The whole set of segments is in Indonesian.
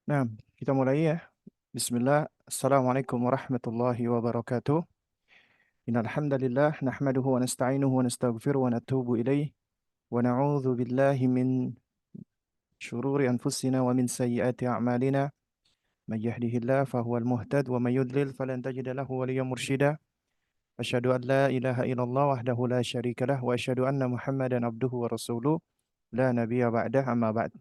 Nah, kita mulai ya. Bismillah. Assalamualaikum warahmatullahi wabarakatuh. Innal hamdalillah nahmaduhu wa nasta'inuhu wa nastaghfiruhu wa natubu ilaih wa na'udzu billahi min syururi anfusina wa min sayyiati a'malina. May yahdihillahu fahuwal muhtad wa may yudlil falan tajida lahu waliyyan mursyida. Asyhadu an la ilaha illallah wahdahu la syarika lah wa asyhadu anna Muhammadan abduhu wa rasuluh la nabiyya ba'dah amma ba'd.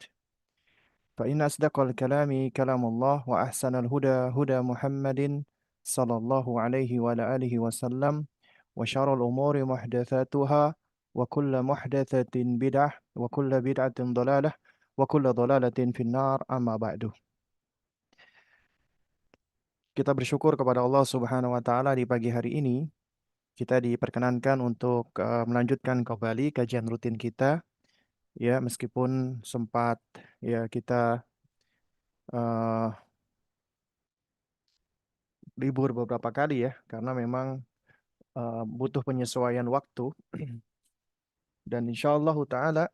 فإن أصدق الكلام كلام الله وأحسن الهدى هدى محمد صلى الله عليه وعلى آله وسلم وشر الأمور محدثاتها وكل محدثة بدعة وكل بدعة ضلالة وكل ضلالة في النار أما بعد. Kita bersyukur kepada Allah Subhanahu wa taala di pagi hari ini kita diperkenankan untuk melanjutkan kembali kajian rutin kita ya meskipun sempat ya kita eh, libur beberapa kali ya karena memang butuh penyesuaian waktu dan insyaallah taala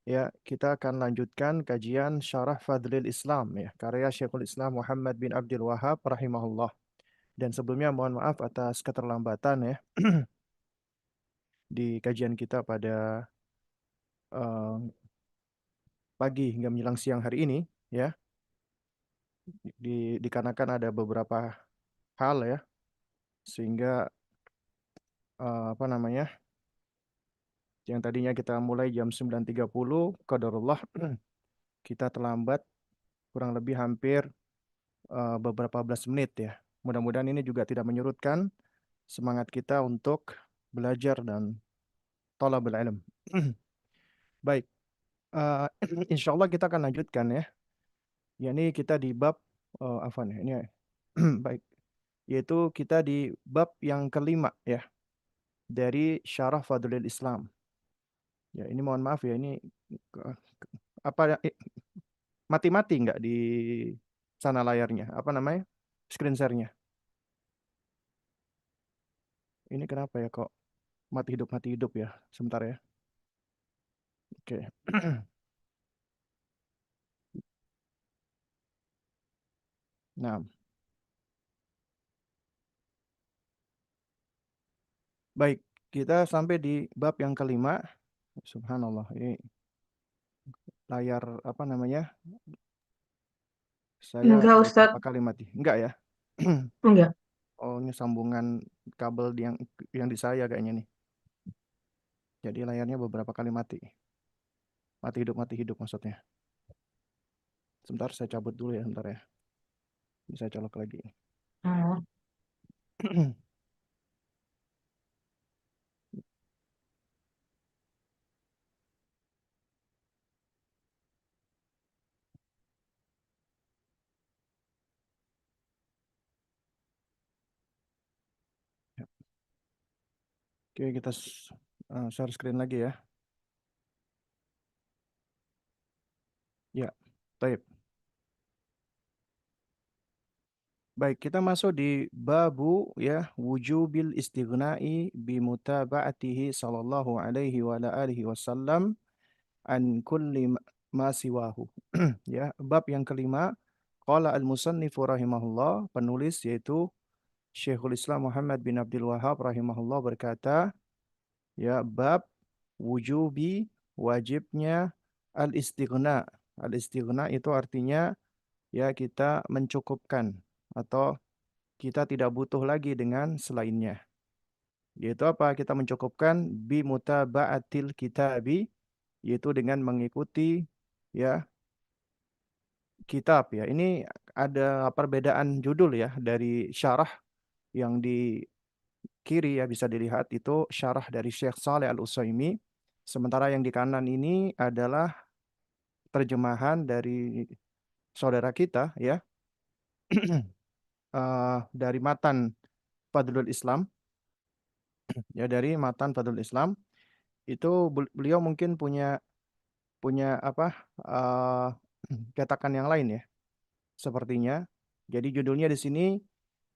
ya kita akan lanjutkan kajian Syarah Fadlil Islam ya karya Syekhul Islam Muhammad bin Abdul Wahhab rahimahullah. Dan sebelumnya mohon maaf atas keterlambatan ya di kajian kita pada eh, pagi hingga menjelang siang hari ini ya dikarenakan ada beberapa hal ya sehingga apa namanya yang tadinya kita mulai jam 9.30 qadarullah kita terlambat kurang lebih hampir beberapa belas menit ya. Mudah-mudahan ini juga tidak menyurutkan semangat kita untuk belajar dan thalabul ilm. Baik, uh, insya Allah kita akan lanjutkan ya. Yani kita di bab apa nih? Ini baik, yaitu kita di bab yang kelima ya dari Syarah Fadlil Islam. Ya, ini mohon maaf ya, ini eh, apa mati-mati nggak di sana layarnya? Apa namanya? Screen share-nya. Ini kenapa ya kok mati hidup ya? Sebentar ya. Oke. Nah, baik. Kita sampai di bab yang kelima. Subhanallah. Ini layar apa namanya? Saya Enggak, beberapa Ustadz. kali mati. Enggak ya? Enggak. Oh, ini sambungan kabel yang di saya kayaknya nih. Jadi layarnya beberapa kali mati. Mati hidup maksudnya. Sebentar saya cabut dulu ya, sebentar ya. Bisa colok lagi. Oh. Oke, kita share screen lagi ya. Ya, baik. Baik, kita masuk di babu ya wujubil istighna'i bi mutaba'atihi sallallahu alaihi wa ala alihi wasallam an kulli ma siwahu. Ya, bab yang kelima, qala al-musannifu rahimahullah, penulis yaitu Syekhul Islam Muhammad bin Abdul Wahhab rahimahullah berkata, ya bab wujubi wajibnya al-istighna. Al-istighna itu artinya ya kita mencukupkan atau kita tidak butuh lagi dengan selainnya. Yaitu apa? Kita mencukupkan bi mutaba'atil kitabi, yaitu dengan mengikuti ya kitab ya. Ini ada perbedaan judul ya dari syarah yang di kiri ya bisa dilihat itu syarah dari Syekh Saleh Al-Utsaimin. Sementara yang di kanan ini adalah terjemahan dari saudara kita ya dari matan Fadlul Islam ya dari matan Fadlul Islam itu beliau mungkin punya punya apa katakan yang lain ya sepertinya. Jadi judulnya di sini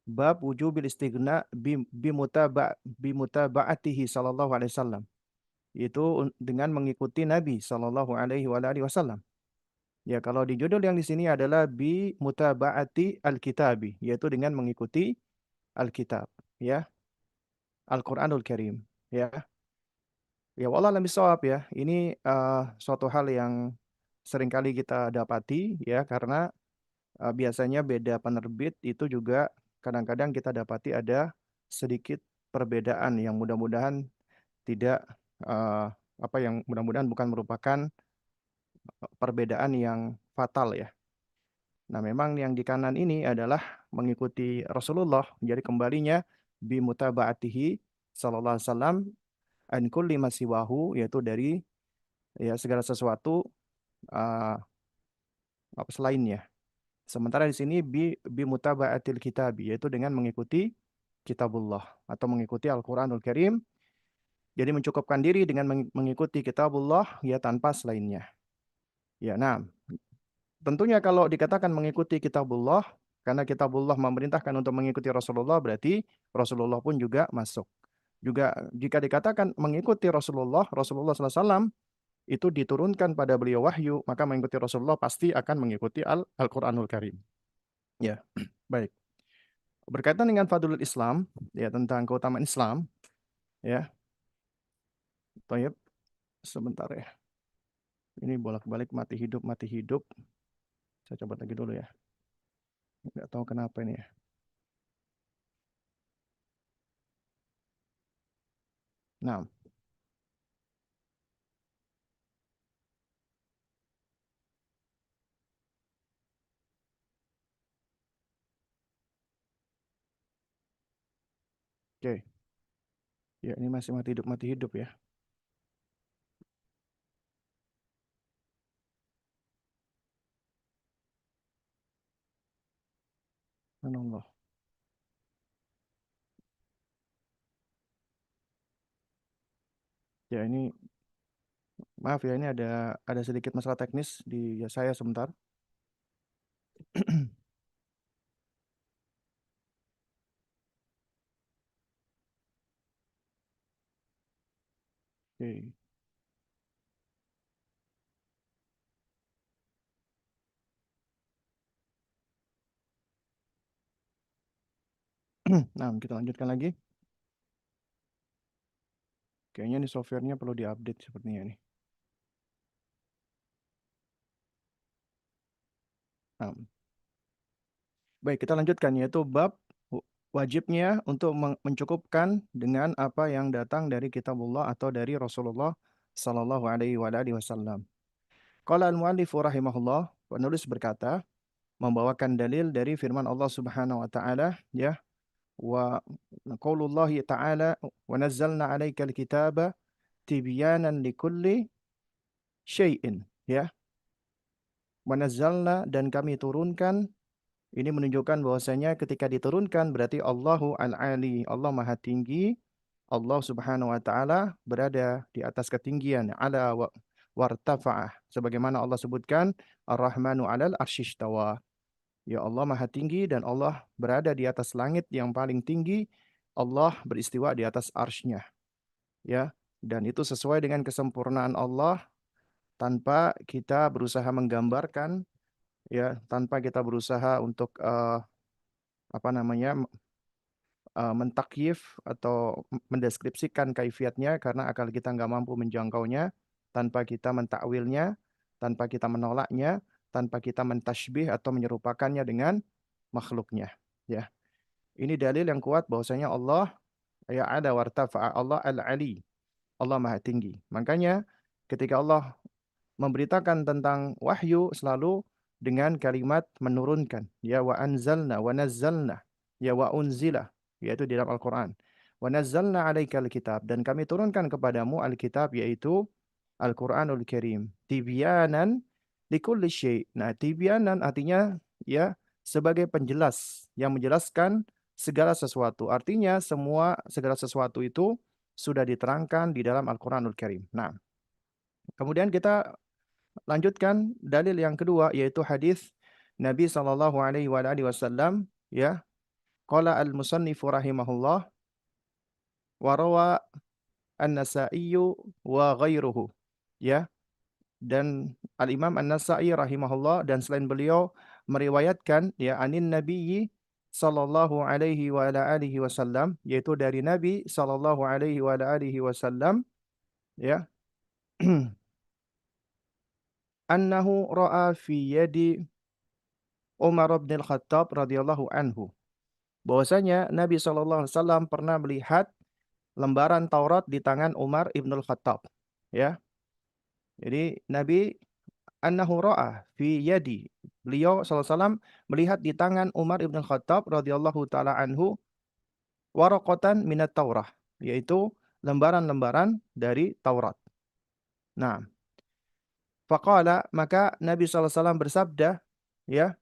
bab wujubil istighna bi mutaba'atihi sallallahu alaihi wasallam. Itu dengan mengikuti Nabi sallallahu alaihi wasallam. Ya, kalau di judul yang di sini adalah bi mutaba'ati al-kitabi, yaitu dengan mengikuti Alkitab, ya, Al-Qur'anul Karim, ya. Ya, wallah alam bisawab ya. Ini suatu hal yang seringkali kita dapati ya karena biasanya beda penerbit itu juga kadang-kadang kita dapati ada sedikit perbedaan yang mudah-mudahan tidak eh, apa yang mudah-mudahan bukan merupakan perbedaan yang fatal ya. Nah, memang yang di kanan ini adalah mengikuti Rasulullah. Jadi kembalinya bimutaba'atihi sallallahu alaihi wasallam an kulli masiwahu yaitu dari ya segala sesuatu uh, apa selainnya. Sementara di sini bimutaba'atil kitab yaitu dengan mengikuti kitabullah atau mengikuti Al-Qur'anul Karim. Jadi mencukupkan diri dengan mengikuti kitabullah ya tanpa selainnya. Ya, nah, tentunya kalau dikatakan mengikuti kitabullah, karena kitabullah memerintahkan untuk mengikuti Rasulullah, berarti Rasulullah pun juga masuk. Juga jika dikatakan mengikuti Rasulullah, Rasulullah SAW itu diturunkan pada beliau wahyu, maka mengikuti Rasulullah pasti akan mengikuti Al-Quranul Karim. Ya, baik. Berkaitan dengan Fadlul Islam, ya tentang keutamaan Islam, ya, Tayyib, sebentar ya. Ini bolak-balik mati hidup, mati hidup. Saya coba lagi dulu ya. Nggak tahu kenapa ini ya. Nah, oke. Ya, ini masih mati hidup ya. Allah. Ya, ini maaf ya, ini ada sedikit masalah teknis di ya saya sebentar. Oke. Nah, kita lanjutkan lagi. Kayaknya ini softwarenya perlu diupdate sepertinya nih. Nah, baik, kita lanjutkan yaitu bab wajibnya untuk mencukupkan dengan apa yang datang dari kitabullah atau dari Rasulullah sallallahu alaihi wasallam. Qala al-muallif rahimahullah, penulis berkata, membawakan dalil dari firman Allah Subhanahu wa taala ya wa qaulullah ta'ala wa nazzalna 'alaikal kitaba tibyanan likulli syai'in ya wa nazzalna dan kami turunkan. Ini menunjukkan bahwasanya ketika diturunkan berarti Allahu Al-Ali, Allah Maha Tinggi, Allah Subhanahu wa taala berada di atas ketinggian ala wartafa'ah. Sebagaimana Allah sebutkan Ar-Rahmanu 'alal arsyistawa. Ya Allah Maha Tinggi dan Allah berada di atas langit yang paling tinggi. Allah beristiwa di atas arsy-Nya. Ya, dan itu sesuai dengan kesempurnaan Allah tanpa kita berusaha menggambarkan ya, tanpa kita berusaha untuk apa namanya mentakyif atau mendeskripsikan kaifiatnya karena akal kita nggak mampu menjangkaunya, tanpa kita mentakwilnya, tanpa kita menolaknya, tanpa kita mentasybih atau menyerupakannya dengan makhluknya. Ya, ini dalil yang kuat bahwasanya Allah ya ada wartafa Allah al-ali, Allah Maha Tinggi. Makanya ketika Allah memberitakan tentang wahyu selalu dengan kalimat menurunkan. Ya wa anzalna wa nazzalna. Ya wa unzila. Yaitu di dalam Al-Quran. Wa nazzalna alaikal kitab. Dan kami turunkan kepadamu Alkitab yaitu Al-Quranul Karim. Tibyanan likulli syai'. Nah, tibyanan artinya ya sebagai penjelas yang menjelaskan segala sesuatu. Artinya semua segala sesuatu itu sudah diterangkan di dalam Al-Quranul Karim. Nah, kemudian kita lanjutkan dalil yang kedua yaitu hadis Nabi sallallahu alaihi wasallam ya. Qala al-musannifu rahimahullah wa rawa an-Nasa'i wa ghairuhu. Ya. dan Al-Imam An-Nasa'i rahimahullah dan selain beliau meriwayatkan ya anin nabiyyi sallallahu alaihi wa ala alihi wasallam, yaitu dari Nabi sallallahu alaihi wa ala alihi wasallam, ya, annahu ra'a fi yadi Umar bin Al-Khattab radhiyallahu anhu, bahwasanya Nabi sallallahu alaihi wasallam pernah melihat lembaran Taurat di tangan Umar ibn Al-Khattab, ya. Jadi Nabi annahu ra'a fi yadi, beliau sallallahu alaihi wasallam melihat di tangan Umar ibn Khattab radhiyallahu taala anhu waraqatan minat Taurah, yaitu lembaran-lembaran dari Taurat. Nah, faqala, maka Nabi sallallahu alaihi wasallam bersabda, ya,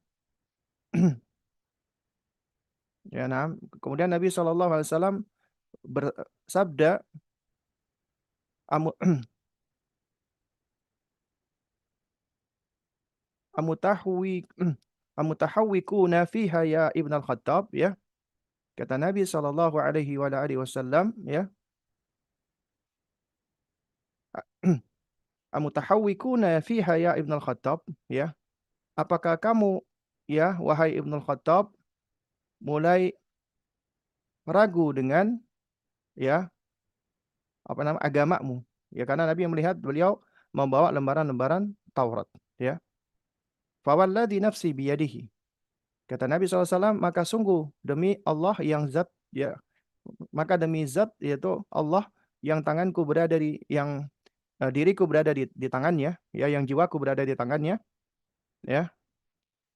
ya, nah, kemudian Nabi sallallahu alaihi wasallam bersabda, amu amutahwi amutahawwikuna fiha ya Ibn al-Khattab, ya. Kata Nabi sallallahu alaihi wa alihi wasallam, ya, amutahawwikuna fiha ya Ibn al-Khattab, ya. Apakah kamu, ya, wahai Ibn al-Khattab, mulai ragu dengan, ya, apa nama agamamu? Ya, karena Nabi melihat beliau membawa lembaran-lembaran Taurat, ya. Fawalladzi nafsi biyadihi. Kata Nabi SAW, maka sungguh demi Allah yang zat, ya, maka demi zat yaitu Allah yang tanganku berada di yang diriku berada di tangannya, ya, yang jiwaku berada di tangannya, ya.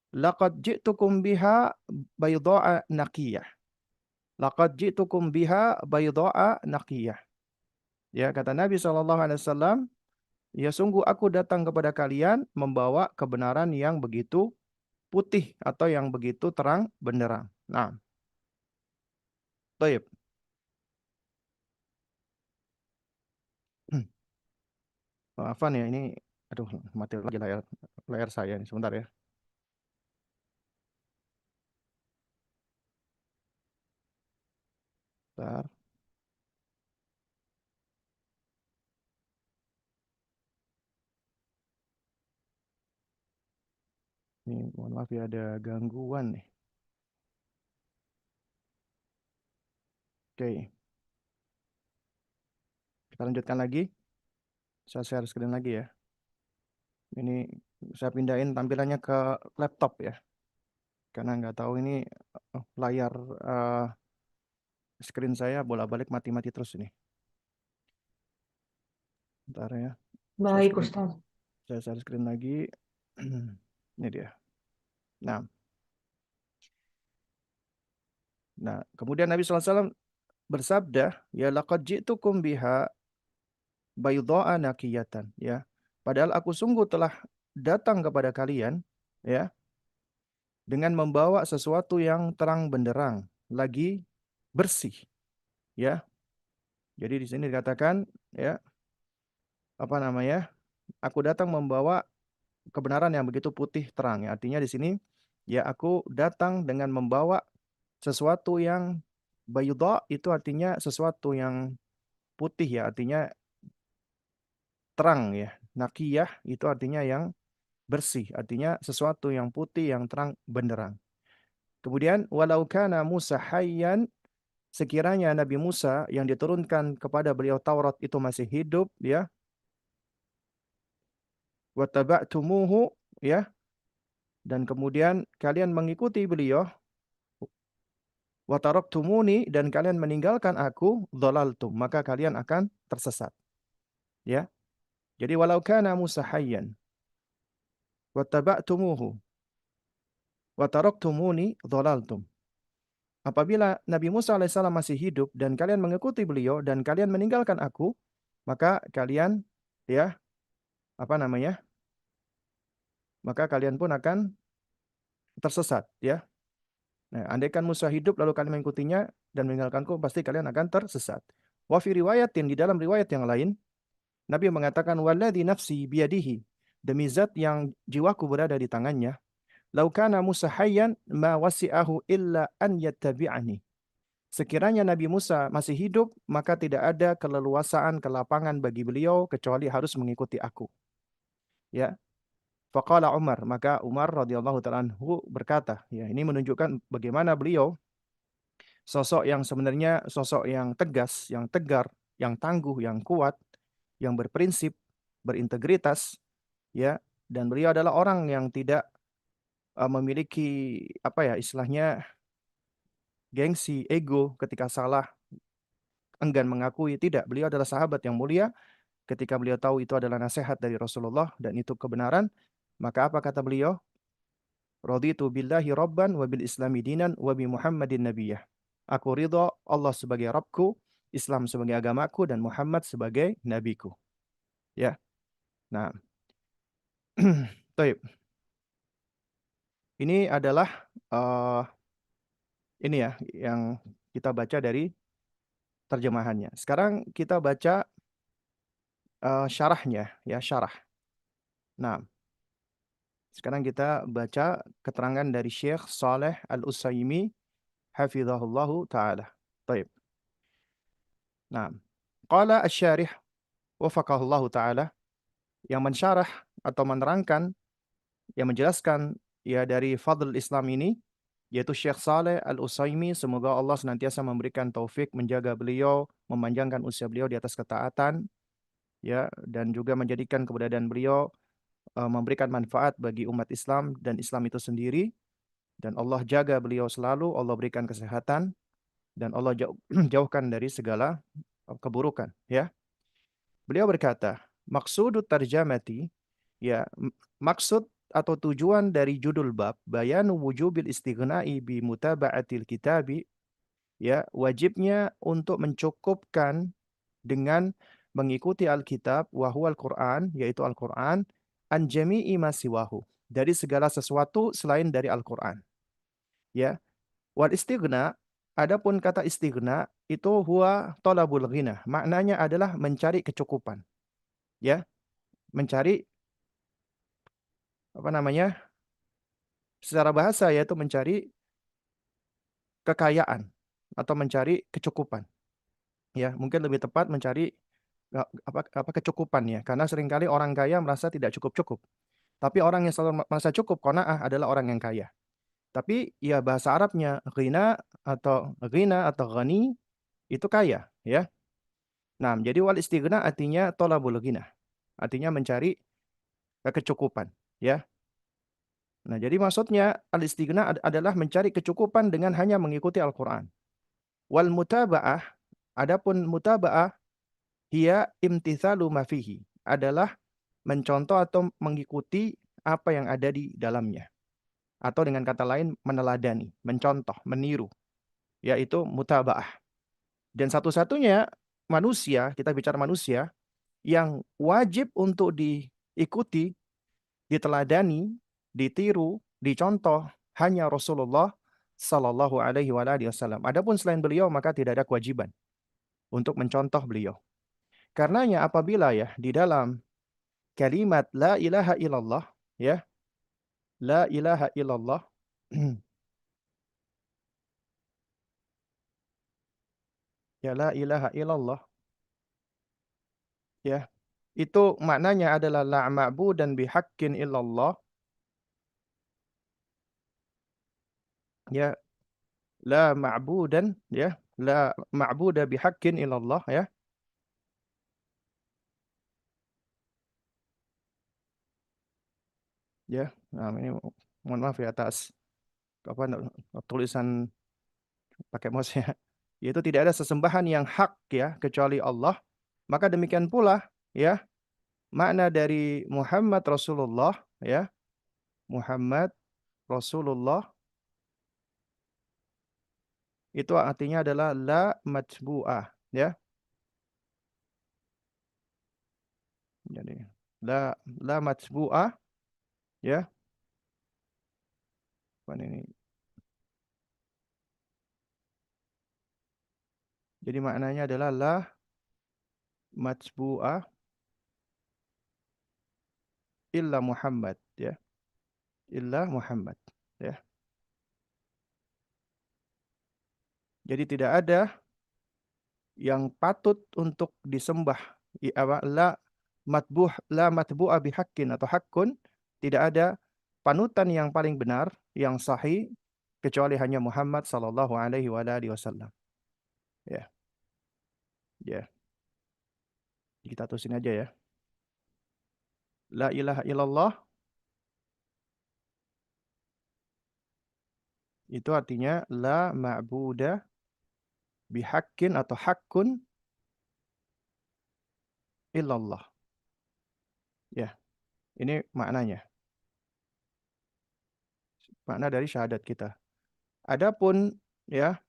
Laqad ji'tukum biha bayda'a naqiyah. Laqad ji'tukum biha bayda'a naqiyah. Ya, kata Nabi SAW, ya sungguh aku datang kepada kalian membawa kebenaran yang begitu putih atau yang begitu terang benderang. Nah, baik. Maafan ya ini, aduh, mati lagi layar layar saya ini, sebentar ya. Bentar. Ini mohon maaf ya ada gangguan nih. Oke, kita lanjutkan lagi. Saya share screen lagi ya. Ini saya pindahin tampilannya ke laptop ya. Karena nggak tahu ini layar screen saya bolak-balik mati-mati terus ini. Bentar ya. Saya Baik, screen, Ustaz. saya share screen lagi. Ini dia. Nah, kemudian Nabi SAW bersabda, ya laqad ji'tukum biha baydha'a naqiyatan, ya. Padahal aku sungguh telah datang kepada kalian, ya, dengan membawa sesuatu yang terang benderang, lagi bersih, ya. Jadi di sini dikatakan, ya, apa namanya? Aku datang membawa kebenaran yang begitu putih terang, ya. Artinya di sini, ya, aku datang dengan membawa sesuatu yang baydha, itu artinya sesuatu yang putih, ya, artinya terang, ya. Naqiyah itu artinya yang bersih, artinya sesuatu yang putih yang terang benderang. Kemudian walau kana Musa hayyan, sekiranya Nabi Musa yang diturunkan kepada beliau Taurat itu masih hidup, ya, wattaba'tumuhu, ya, dan kemudian kalian mengikuti beliau, wataraktumuni, dan kalian meninggalkan aku, dhalaltum, maka kalian akan tersesat, ya. Jadi walau kana Musa hayyan wattaba'tumuhu wataraktumuni dhalaltum. Apabila Nabi Musa alaihissalam masih hidup dan kalian mengikuti beliau dan kalian meninggalkan aku, maka kalian, ya, apa namanya? Maka kalian pun akan tersesat, ya. Nah, andaikan Musa hidup lalu kalian mengikutinya dan meninggalkanku, pasti kalian akan tersesat. Wa fi riwayatin, di dalam riwayat yang lain, Nabi mengatakan walladzi nafsi biyadihi, demi zat yang jiwaku berada di tangannya, lau kana Musa hayyan ma wasi'ahu illa an yattabi'ani. Sekiranya Nabi Musa masih hidup, maka tidak ada keleluasaan, kelapangan bagi beliau kecuali harus mengikuti aku. Ya, faqala Umar, maka Umar radhiyallahu taala anhu berkata, ya ini menunjukkan bagaimana beliau sosok yang sebenarnya sosok yang tegas, yang tegar, yang tangguh, yang kuat, yang berprinsip, berintegritas, ya, dan beliau adalah orang yang tidak memiliki apa ya istilahnya gengsi, ego ketika salah, enggan mengakui. Tidak, beliau adalah sahabat yang mulia. Ketika beliau tahu itu adalah nasihat dari Rasulullah dan itu kebenaran, maka apa kata beliau? Raditu billahi rabban wa bil islami dinan wa bi Muhammadin nabiyyah. Aku ridha Allah sebagai Rabbku, Islam sebagai agamaku dan Muhammad sebagai nabiku. Ya. Nah, Taib. Ini adalah ini ya yang kita baca dari terjemahannya. Sekarang kita baca syarahnya ya, syarah. Nah, sekarang kita baca keterangan dari Syekh Saleh Al-Utsaimin hafizahullahu taala. Baik. Nah, qala asy-syarih wafaqahullahu taala yang mensyarah atau menerangkan yang menjelaskan ya dari fadl Islam ini yaitu Syekh Saleh Al-Utsaimin, semoga Allah senantiasa memberikan taufik menjaga beliau, memanjangkan usia beliau di atas ketaatan ya dan juga menjadikan keberadaan beliau memberikan manfaat bagi umat Islam dan Islam itu sendiri dan Allah jaga beliau selalu, Allah berikan kesehatan dan Allah jauhkan dari segala keburukan ya. Beliau berkata, maksudut tarjamati ya maksud atau tujuan dari judul bab bayanu wujubil istighna'i bi mutaba'atil kitabi ya wajibnya untuk mencukupkan dengan mengikuti Alkitab wa huwal Quran yaitu Al-Quran an jami'i ma siwahu dari segala sesuatu selain dari Al-Quran ya. Wal istighna, adapun kata istighna itu huwa talabul ghina. Maknanya adalah mencari kecukupan. Ya, mencari apa namanya? Secara bahasa yaitu mencari kekayaan atau mencari kecukupan. Ya, mungkin lebih tepat mencari apa kecukupan ya. Karena seringkali orang kaya merasa tidak cukup-cukup. Tapi orang yang selalu merasa cukup qanaah adalah orang yang kaya. Tapi ya bahasa Arabnya ghina atau ghani itu kaya ya. Nah, jadi wal istighna artinya tolabul ghina. Artinya mencari kecukupan, ya. Nah, jadi maksudnya al istighna adalah mencari kecukupan dengan hanya mengikuti Al-Qur'an. Wal mutaba'ah, adapun mutaba'ah hiya imtithalu ma fihi, adalah mencontoh atau mengikuti apa yang ada di dalamnya. Atau dengan kata lain meneladani, mencontoh, meniru, yaitu mutaba'ah. Dan satu-satunya manusia, kita bicara manusia yang wajib untuk diikuti, diteladani, ditiru, dicontoh hanya Rasulullah Sallallahu Alaihi Wasallam. Adapun selain beliau maka tidak ada kewajiban untuk mencontoh beliau. Karenanya apabila ya di dalam kalimat la ilaha illallah ya la ilaha illallah ya la ilaha illallah ya itu maknanya adalah la ma'budan bihaqqin illallah ya la ma'budan ya la ma'buda bihaqqin illallah ya ya. Nah, ini mohon maaf ya atas apa tulisan pakai mouse ya. Yaitu tidak ada sesembahan yang hak ya kecuali Allah. Maka demikian pula ya makna dari Muhammad Rasulullah ya. Muhammad Rasulullah itu artinya adalah la matbu'ah ya. Jadi la matbu'ah ya. Apa ini? Jadi maknanya adalah la matbu'ah illa Muhammad ya. Illa Muhammad ya. Jadi tidak ada yang patut untuk disembah apa la la matbu'a bihaqqin atau haqqun, tidak ada panutan yang paling benar, yang sahih kecuali hanya Muhammad sallallahu alaihi wa alihi wasallam. Ya, ya. Kita terusin aja ya. La ilaha illallah itu artinya la ma'budah bihaqqin atau haqqun illallah. Ya, ini maknanya. Makna dari syahadat kita. Adapun ya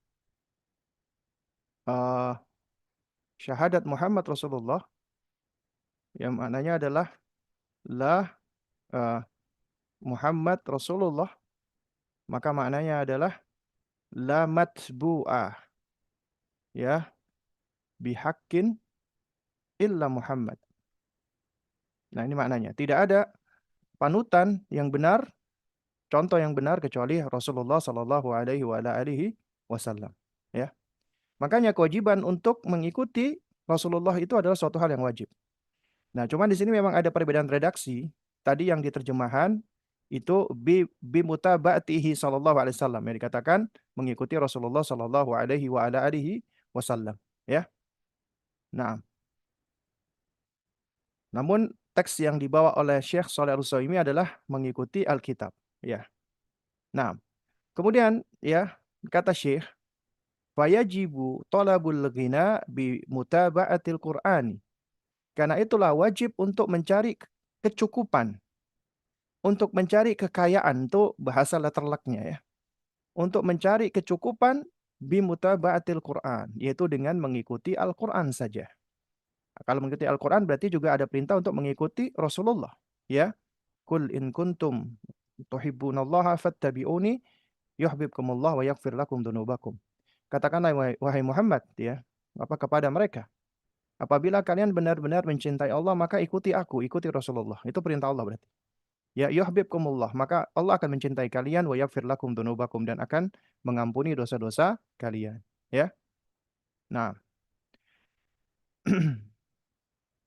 eh, syahadat Muhammad Rasulullah yang maknanya adalah la eh, Muhammad Rasulullah, maka maknanya adalah la matbu'ah ya bihaqqin illa Muhammad. Nah, ini maknanya. Tidak ada panutan yang benar, contoh yang benar kecuali Rasulullah Sallallahu Alaihi Wasallam. Ya, makanya kewajiban untuk mengikuti Rasulullah itu adalah suatu hal yang wajib. Nah, cuman di sini memang ada perbedaan redaksi. Tadi yang di terjemahan itu bi mutaba'atihi sallallahu alaihi wasallam, yang dikatakan mengikuti Rasulullah sallallahu alaihi wasallam, ya. Nah, namun teks yang dibawa oleh Syekh Shalih Al-Utsaimin adalah mengikuti Alkitab, ya. Nah, kemudian ya kata Syekh, fayajibu talabul ghina bi mutaba'atil Qur'ani. Karena itulah wajib untuk mencari kecukupan, untuk mencari kekayaan, itu bahasa letterleknya ya. Untuk mencari kecukupan bimutaba'atil Quran, yaitu dengan mengikuti Al-Quran saja. Kalau mengikuti Al-Quran berarti juga ada perintah untuk mengikuti Rasulullah. Ya, kul in kuntum tuhibbunallaha fattabi'uni yuhibbukumullah wa yaghfir lakum dunubakum. Katakanlah wahai Muhammad ya, apa kepada mereka? Apabila kalian benar-benar mencintai Allah, maka ikuti aku, ikuti Rasulullah. Itu perintah Allah berarti. Ya yuhibbukumullah, maka Allah akan mencintai kalian wa yaghfir lakum dunubakum, dan akan mengampuni dosa-dosa kalian. Ya. Nah,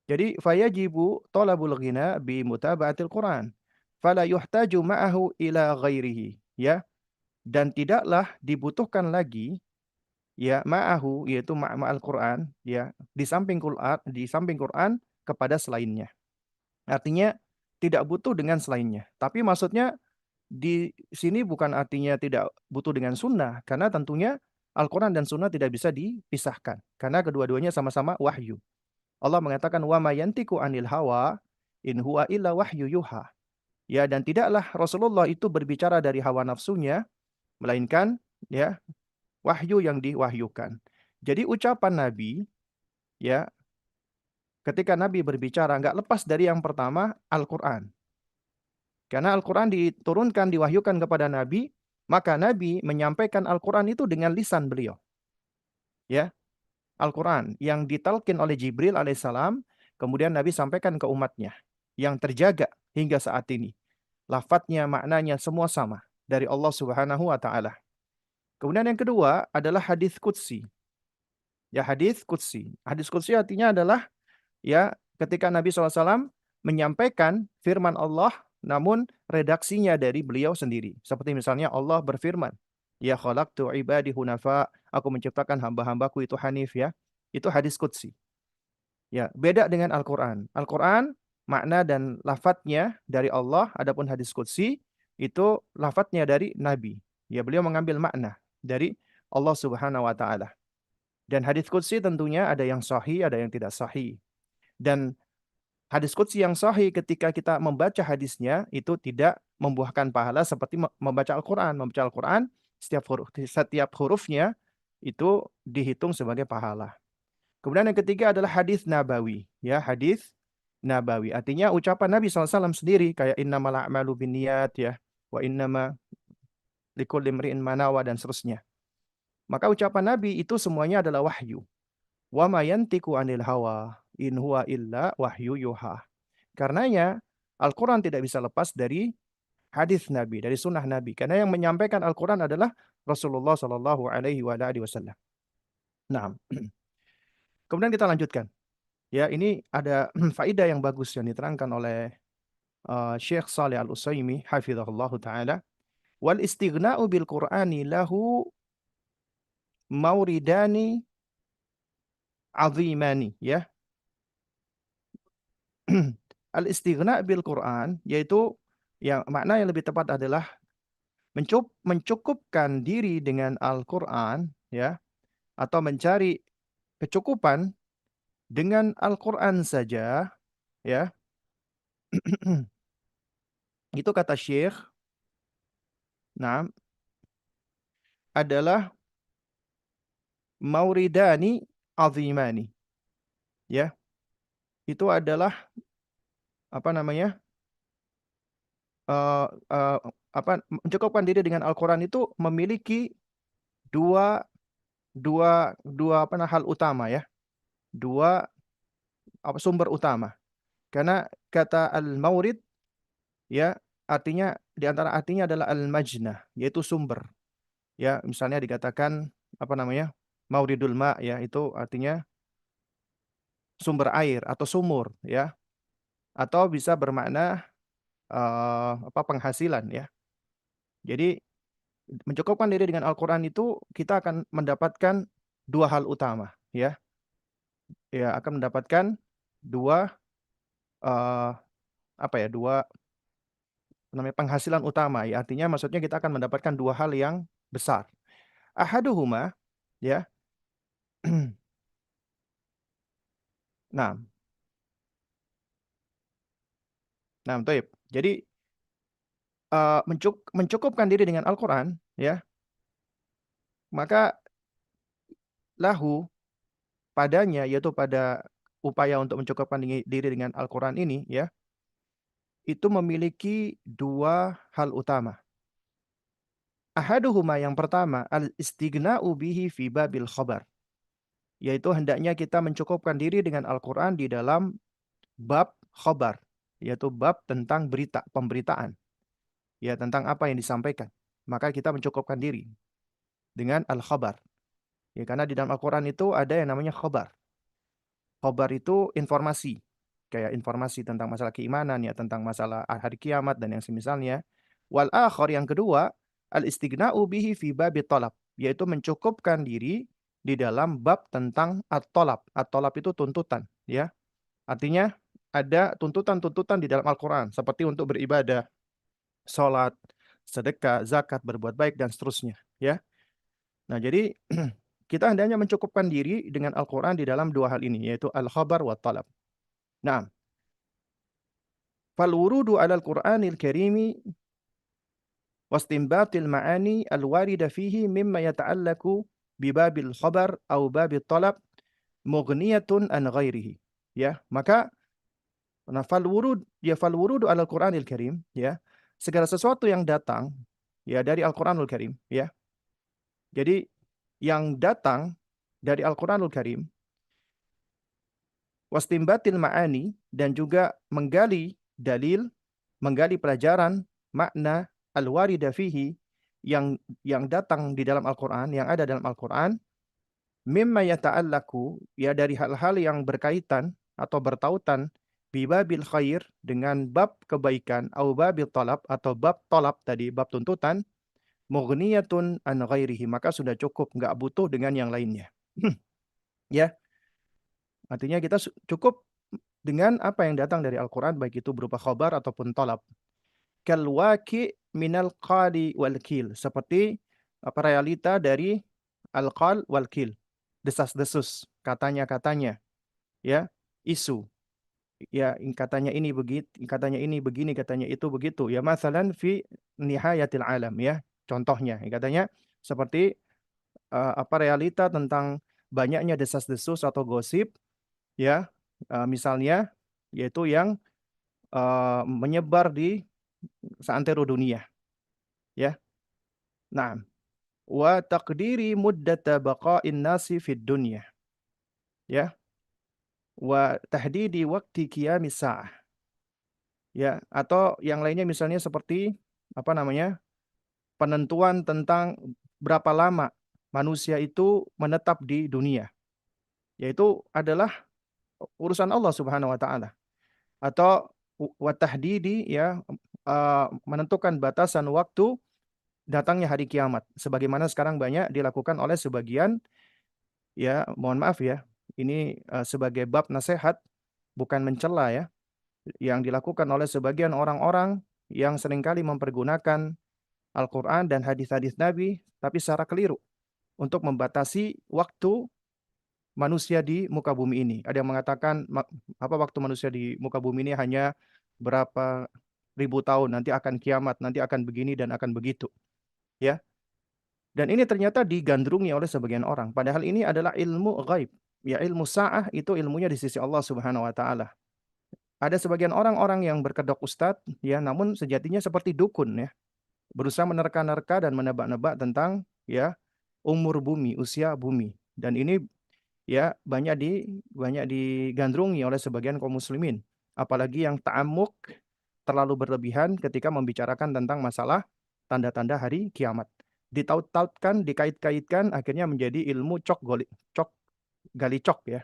jadi fayajibu talabul ghina bi mutaba'atil Quran. Fala yuhtaju ma'ahu ila ghairihi. Ya. Dan tidaklah dibutuhkan lagi ya ma'ahu, yaitu ma'al Quran ya, di samping Quran kepada selainnya. Artinya tidak butuh dengan selainnya. Tapi maksudnya di sini bukan artinya tidak butuh dengan sunnah, karena tentunya Al-Quran dan sunnah tidak bisa dipisahkan, karena kedua-duanya sama-sama wahyu. Allah mengatakan, wa ma yantiku anil hawa in huwa illa wahyu yuha. Ya, dan tidaklah Rasulullah itu berbicara dari hawa nafsunya, melainkan ya wahyu yang diwahyukan. Jadi ucapan Nabi ya ketika Nabi berbicara nggak lepas dari yang pertama Al-Quran. Karena Al-Quran diturunkan, diwahyukan kepada Nabi, maka Nabi menyampaikan Al-Quran itu dengan lisan beliau. Ya, Al-Quran yang ditalkin oleh Jibril alaihissalam, kemudian Nabi sampaikan ke umatnya, yang terjaga hingga saat ini. Lafadznya, maknanya semua sama dari Allah Subhanahu wa taala. Kemudian yang kedua adalah hadis qudsi. Ya, hadis qudsi. Hadis qudsi artinya adalah ya ketika Nabi SAW menyampaikan firman Allah, namun redaksinya dari beliau sendiri. Seperti misalnya Allah berfirman, ya khalaqtu ibadi hunafa, aku menciptakan hamba-hambaku itu hanif ya. Itu hadis qudsi. Ya, beda dengan Al-Quran. Al-Quran makna dan lafadznya dari Allah, adapun hadis qudsi itu lafadznya dari Nabi. Ya, beliau mengambil makna dari Allah Subhanahu wa taala. Dan hadis qudsi tentunya ada yang sahih, ada yang tidak sahih. Dan hadis qudsi yang sahih ketika kita membaca hadisnya itu tidak membuahkan pahala seperti membaca Al-Quran. Membaca Al-Quran setiap hurufnya itu dihitung sebagai pahala. Kemudian yang ketiga adalah hadis nabawi. Ya, hadis nabawi. Artinya ucapan Nabi SAW sendiri kayak innamal a'malu binniyat ya, wa innama likulli imri'in ma nawa dan seterusnya. Maka ucapan Nabi itu semuanya adalah wahyu. Wa ma yantiqu anil hawa in huwa illa wahyu yuha. Karenanya Al-Quran tidak bisa lepas dari hadis Nabi, dari sunnah Nabi. Karena yang menyampaikan Al-Quran adalah Rasulullah Sallallahu Alaihi Wasallam. Nah, kemudian kita lanjutkan. Ya, ini ada faedah yang bagus yang diterangkan oleh Syekh Saleh Al-Utsaimin hafizahullahu taala. Wal istighna'u bil Qur'ani lahu mauridani azimani ya. Al istighna bil Quran yaitu yang makna yang lebih tepat adalah mencukupkan diri dengan Al-Qur'an ya atau mencari kecukupan dengan Al-Qur'an saja ya. Itu kata Syekh, nah adalah mauridani azimani ya. Itu adalah apa namanya? eh, eh, mencukupkan diri dengan Al-Qur'an itu memiliki dua dua dua hal utama ya. Dua sumber utama. Karena kata al-maurid ya artinya di antara artinya adalah al-majnah yaitu sumber. Ya, misalnya dikatakan apa namanya? Mauridul ma ya itu artinya sumber air atau sumur ya atau bisa bermakna penghasilan ya. Jadi mencukupkan diri dengan Al-Qur'an itu kita akan mendapatkan dua hal utama ya. Ya, akan mendapatkan dua eh, apa ya? Dua namanya penghasilan utama ya. Artinya maksudnya kita akan mendapatkan dua hal yang besar. Ahaduhuma ya. Nah, nah, toib. Jadi mencukupkan diri dengan Al-Qur'an ya, maka lahu padanya yaitu pada upaya untuk mencukupkan diri dengan Al-Qur'an ini ya, itu memiliki dua hal utama. Ahaduhuma yang pertama al-istighna'u bihi fi babil khabar, yaitu hendaknya kita mencukupkan diri dengan Al-Qur'an di dalam bab khabar, yaitu bab tentang berita, pemberitaan, ya tentang apa yang disampaikan. Maka kita mencukupkan diri dengan al-khabar. Ya, karena di dalam Al-Quran itu ada yang namanya khabar. Khabar itu informasi. Kayak informasi tentang masalah keimanan, ya tentang masalah hari kiamat dan yang semisalnya. Wal akhar yang kedua, al-istighna'u bihi fi babi talab. Yaitu mencukupkan diri di dalam bab tentang at-talab. At-talab itu tuntutan. Ya, artinya ada tuntutan-tuntutan di dalam Al-Quran. Seperti untuk beribadah, sholat, sedekah, zakat, berbuat baik, dan seterusnya. Ya. Nah, jadi kita hendaknya mencukupkan diri dengan Al-Quran di dalam dua hal ini, yaitu al-khabar wa talab. Nah, fal wurudu ala al-Qur'anil karimi wastinbatil ma'ani al-warida fihi mimma yata'allaku bibabil khabar au babil talab mughniyatun an ghairihi. Ya, maka nah fal wurudu ala al-Qur'anil karim ya, segala sesuatu yang datang ya dari Al-Qur'anul Karim ya. Jadi yang datang dari Al-Qur'anul Karim wastimbatil ma'ani dan juga menggali dalil, menggali pelajaran makna al-warida fihi yang datang di dalam Al-Qur'an, yang ada dalam Al-Qur'an, mimma yata'allaku ya dari hal-hal yang berkaitan atau bertautan bibabil khair dengan bab kebaikan au babil talab atau bab talab tadi bab tuntutan mughniyatun an ghairihi maka sudah cukup nggak butuh dengan yang lainnya. Ya, artinya kita cukup dengan apa yang datang dari Al-Quran, baik itu berupa khabar ataupun talab. Kalwaki minal qali wal kil. Seperti apa realita dari al-qal wal kil. Desas-desus, katanya-katanya, ya, isu. Ya, katanya ini begitu, katanya ini begini, katanya itu begitu. Ya, masalan fi nihayatil alam, ya. Contohnya, katanya seperti apa realita tentang banyaknya desas-desus atau gosip, ya, misalnya yaitu yang menyebar di seantero dunia ya. Nah, wa taqdiri muddata baqa'in nasi fid dunya ya, wa tahdidi waqti qiyamis sa'ah ya, atau yang lainnya misalnya seperti apa namanya? Penentuan tentang berapa lama manusia itu menetap di dunia. Yaitu adalah urusan Allah Subhanahu wa taala. Atau wa tahdidi ya, menentukan batasan waktu datangnya hari kiamat. Sebagaimana sekarang banyak dilakukan oleh sebagian, ya mohon maaf ya, ini sebagai bab nasihat, bukan mencela ya, yang dilakukan oleh sebagian orang-orang yang seringkali mempergunakan Al-Quran dan hadis-hadis Nabi, tapi secara keliru untuk membatasi waktu manusia di muka bumi ini. Ada yang mengatakan apa waktu manusia di muka bumi ini hanya berapa ribu tahun, nanti akan kiamat, nanti akan begini dan akan begitu. Ya. Dan ini ternyata digandrungi oleh sebagian orang. Padahal ini adalah ilmu ghaib. Ya, ilmu sa'ah itu ilmunya di sisi Allah Subhanahu wa taala. Ada sebagian orang-orang yang berkedok ustadz ya, namun sejatinya seperti dukun ya, berusaha menerka-nerka dan menebak-nebak tentang ya umur bumi, usia bumi. Dan ini ya banyak digandrungi oleh sebagian kaum muslimin, apalagi yang ta'amuk, terlalu berlebihan ketika membicarakan tentang masalah tanda-tanda hari kiamat, ditaut-tautkan, dikait-kaitkan, akhirnya menjadi ilmu cok gali cok ya,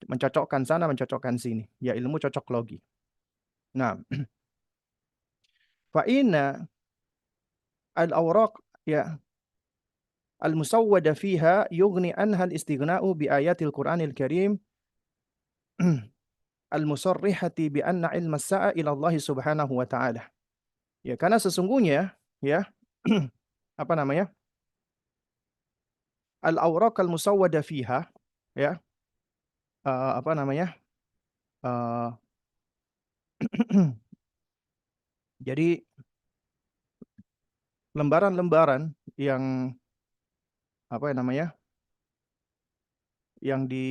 mencocokkan sana mencocokkan sini, ya ilmu cocok logi. Nah, fa'ina al-awraq ya al-musawwada fiha yughni anha al-istighna'u bi ayatil Qur'anil Karim al-musarrihati bi anna ilma as-sa'a ila Allah Subhanahu wa taala. Ya, karena sesungguhnya ya apa namanya? Al-awraq al-musawwada fiha ya, apa namanya? eh, jadi lembaran-lembaran yang apa namanya? Yang di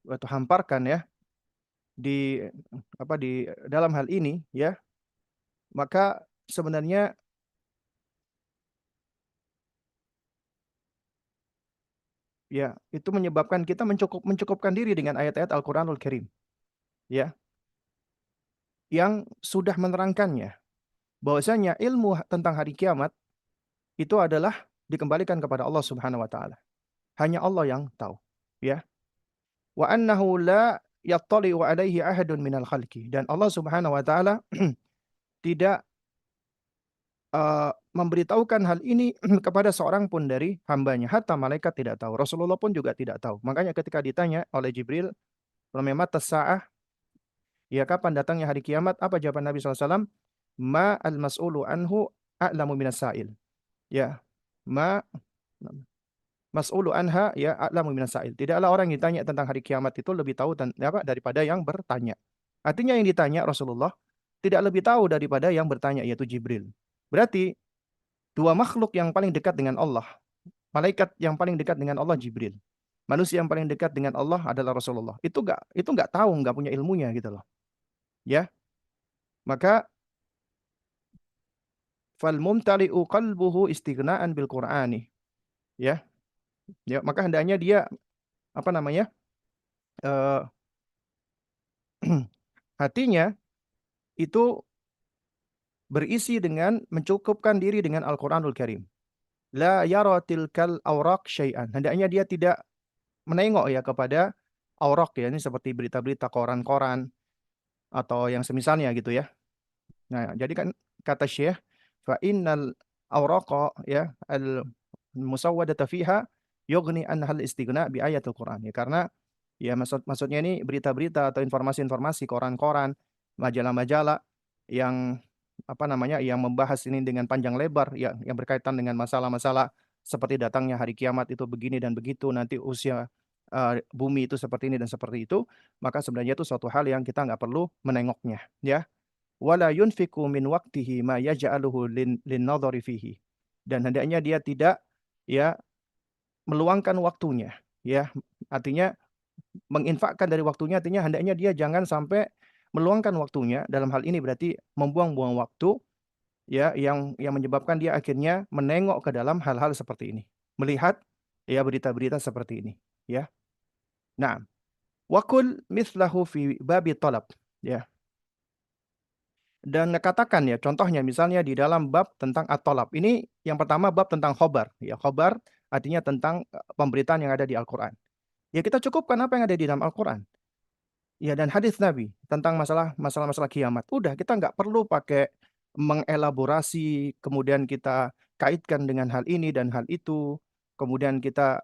atau hamparkan ya di di dalam hal ini ya, maka sebenarnya ya itu menyebabkan kita mencukupkan diri dengan ayat-ayat Al-Qur'anul Karim ya, yang sudah menerangkannya bahwasanya ilmu tentang hari kiamat itu adalah dikembalikan kepada Allah Subhanahu wa taala. Hanya Allah yang tahu. Ya. Wa annahu la yattali'u alaihi ahadun minal khalqi. Dan Allah Subhanahu wa taala tidak memberitahukan hal ini kepada seorang pun dari hambanya. Hatta malaikat tidak tahu. Rasulullah pun juga tidak tahu. Makanya ketika ditanya oleh Jibril, mata sa'ah, ya kapan datangnya hari kiamat? Apa jawaban Nabi SAW? Ma al-mas'ulu anhu a'lamu minas sa'il. Ya. Ma mas'ulu anha ya a'lamu minas sa'il. Tidaklah orang yang ditanya tentang hari kiamat itu lebih tahu daripada yang bertanya. Artinya yang ditanya Rasulullah tidak lebih tahu daripada yang bertanya, yaitu Jibril. Berarti dua makhluk yang paling dekat dengan Allah, malaikat yang paling dekat dengan Allah Jibril. Manusia yang paling dekat dengan Allah adalah Rasulullah. Itu nggak tahu, nggak punya ilmunya gitu loh. Ya. Maka fal mumtali'u qalbuhu istighna'an bil Qur'ani. Ya. Ya, maka hendaknya dia apa namanya? eh, hatinya itu berisi dengan mencukupkan diri dengan Al-Quranul Karim. La yara tilkal awraq syai'an. Hendaknya dia tidak menengok ya kepada awraq ya, ini seperti berita-berita koran-koran atau yang semisalnya gitu ya. Nah, jadi kan kata Syekh, fa innal awraqa ya al musawwadata fiha yughni an hal istighna bi ayatul Quran. Ya karena ya maksudnya ini berita-berita atau informasi-informasi koran-koran, majalah-majalah yang apa namanya yang membahas ini dengan panjang lebar ya, yang berkaitan dengan masalah-masalah seperti datangnya hari kiamat itu begini dan begitu, nanti usia bumi itu seperti ini dan seperti itu, maka sebenarnya itu suatu hal yang kita nggak perlu menengoknya ya. Wala yunfiku min waqtihi ma yaj'aluhu lin nadhari fihi. Dan hendaknya dia tidak ya meluangkan waktunya ya. Artinya menginfakkan dari waktunya, artinya hendaknya dia jangan sampai meluangkan waktunya, dalam hal ini berarti membuang-buang waktu ya, yang menyebabkan dia akhirnya menengok ke dalam hal-hal seperti ini, melihat ya berita-berita seperti ini ya. Nah, wakul mislahu fi babi talab ya. Dan katakan ya, contohnya misalnya di dalam bab tentang at-talab. Ini yang pertama bab tentang khobar ya. Khobar artinya tentang pemberitaan yang ada di Al-Qur'an. Ya kita cukupkan apa yang ada di dalam Al-Qur'an. Ya, dan hadis Nabi tentang masalah-masalah kiamat. Udah, kita nggak perlu pakai mengelaborasi, kemudian kita kaitkan dengan hal ini dan hal itu, kemudian kita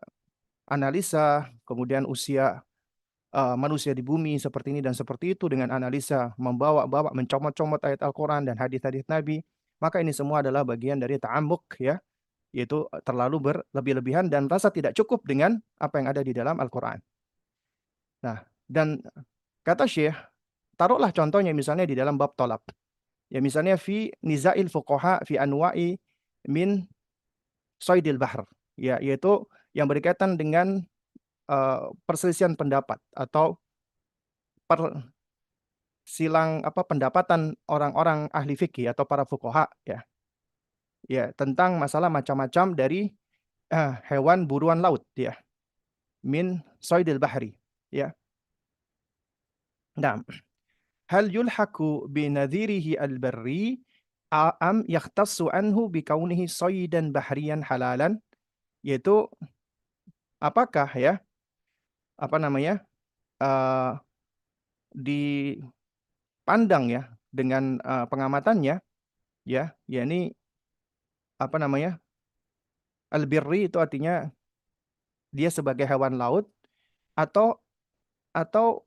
analisa, kemudian usia manusia di bumi seperti ini dan seperti itu dengan analisa, membawa-bawa, mencomot-comot ayat Al-Quran dan hadis-hadis Nabi. Maka ini semua adalah bagian dari ta'amuk ya, yaitu terlalu berlebih-lebihan dan rasa tidak cukup dengan apa yang ada di dalam Al-Quran. Nah, dan kata Syekh, taruhlah contohnya misalnya di dalam bab tolak. Ya misalnya fi nizail fuqaha fi anwa'i min soidil bahr. Ya, yaitu yang berkaitan dengan perselisihan pendapat atau silang apa pendapatan orang-orang ahli fikih atau para fuqaha ya. Ya, tentang masalah macam-macam dari hewan buruan laut ya, min soidil bahri ya. Nah, hal yulhaku binadhirihi al-barri am yakhtassu anhu bikaunihi soidan bahriyan halalan, yaitu apakah ya apa namanya eh, dipandang ya dengan pengamatannya ya, yakni apa namanya al-birri itu artinya dia sebagai hewan laut atau atau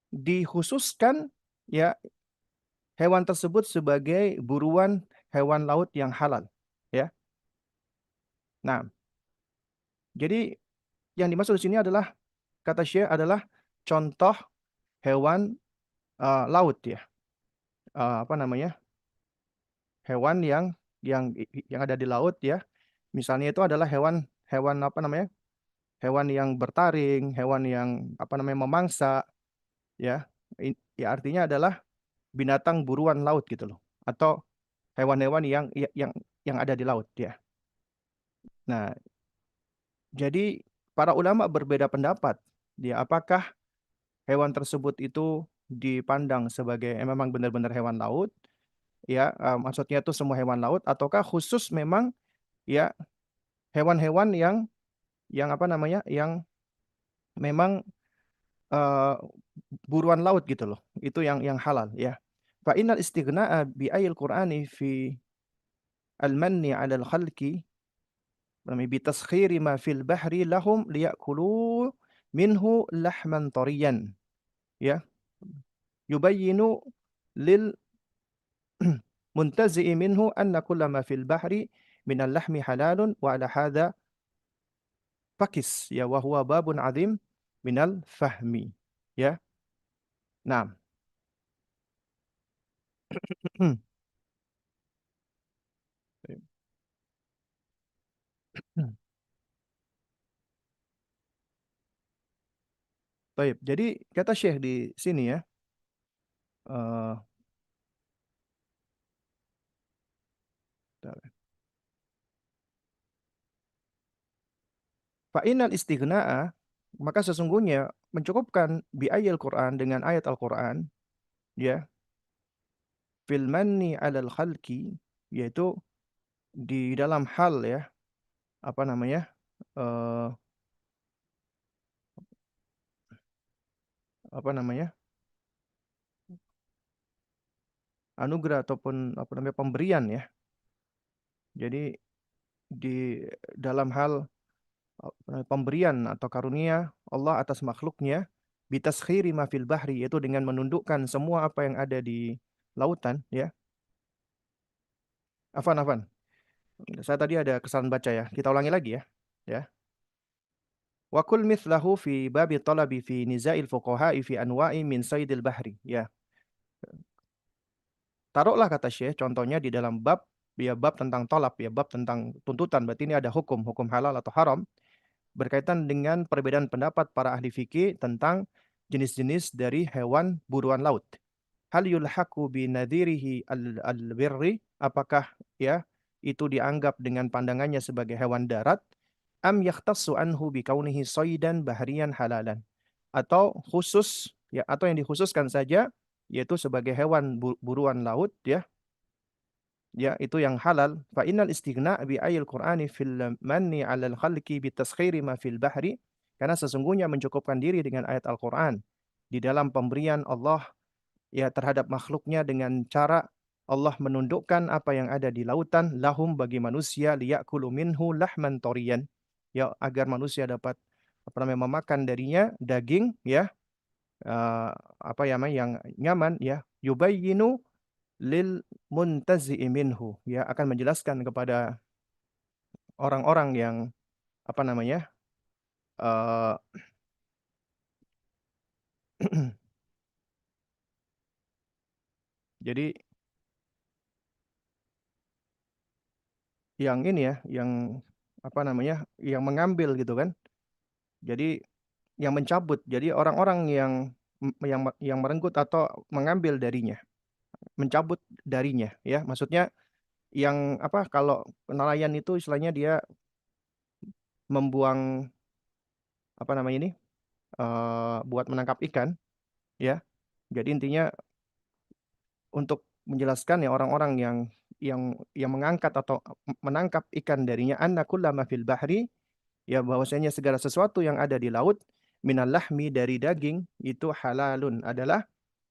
dikhususkan ya hewan tersebut sebagai buruan hewan laut yang halal ya. Nah, jadi yang dimaksud di sini adalah kata Syekh adalah contoh hewan laut ya. Apa namanya? Hewan yang ada di laut ya. Misalnya itu adalah hewan hewan apa namanya? Hewan yang bertaring, hewan yang apa namanya memangsa ya. Ya artinya adalah binatang buruan laut gitu loh. Atau hewan-hewan yang ada di laut ya. Nah, jadi para ulama berbeda pendapat ya apakah hewan tersebut itu dipandang sebagai memang benar-benar hewan laut ya maksudnya itu semua hewan laut ataukah khusus memang ya hewan-hewan yang apa namanya yang memang eh, buruan laut gitu loh. Itu yang halal ya. Fa innal istighna'a bi ayil Qur'ani fi al-manni 'ala al-khalqi bi taskhiri ma fil bahri lahum liya'kulu minhu lahman tariyan ya yubayyinu lil muntazi'i minhu anna kulla ma fil bahri minal lahmi halalun wa ala hadha fakis ya wa huwa babun azim minal fahmi ya. Nah, baik. Jadi kata Syekh di sini ya, eh fa innal istighna'a maka sesungguhnya mencukupkan bi ayil Quran dengan ayat Al-Quran ya fil manni 'alal khalqi yaitu di dalam hal ya apa namanya eh apa namanya anugerah ataupun apa namanya pemberian ya. Jadi di dalam hal pemberian atau karunia Allah atas makhluknya bitaskhiri ma fil bahri yaitu dengan menundukkan semua apa yang ada di lautan ya. Afan. Saya tadi ada kesalahan baca ya. Kita ulangi lagi ya. Ya. Wa kul mithlahu fi babi talabi fi nizail fuqaha'i fi anwa'i min saydil bahri. Ya. Taruhlah kata Syekh contohnya di dalam bab ya bab tentang tolab ya bab tentang tuntutan berarti ini ada hukum halal atau haram berkaitan dengan perbedaan pendapat para ahli fikih tentang jenis-jenis dari hewan buruan laut. Hal yulhaqu bi nadhirihi al-birri apakah ya itu dianggap dengan pandangannya sebagai hewan darat am yahtassu anhu bi kaunihi saydan bahriyan halalan atau khusus ya atau yang dikhususkan saja yaitu sebagai hewan buruan laut ya ya itu yang halal fa innal istighna bi ayil qur'ani fil manni 'alal khalqi bi taskhiri ma fil bahri karena sesungguhnya mencukupkan diri dengan ayat Al-Qur'an di dalam pemberian Allah ya terhadap makhluknya dengan cara Allah menundukkan apa yang ada di lautan lahum bagi manusia liyakulu minhu lahman toriyan ya agar manusia dapat apa namanya memakan darinya daging ya eh, apa ya namanya yang nyaman ya yubayyinu lil muntazi'i minhu ya akan menjelaskan kepada orang-orang yang apa namanya eh jadi yang ini ya yang apa namanya yang mengambil gitu kan jadi yang mencabut jadi orang-orang yang merenggut atau mengambil darinya mencabut darinya ya maksudnya yang apa kalau nelayan itu istilahnya dia membuang apa namanya ini buat menangkap ikan ya jadi intinya untuk menjelaskan ya orang-orang yang mengangkat atau menangkap ikan darinya anna kullama fil bahri ya bahwasanya segala sesuatu yang ada di laut minal lahmi dari daging itu halalun adalah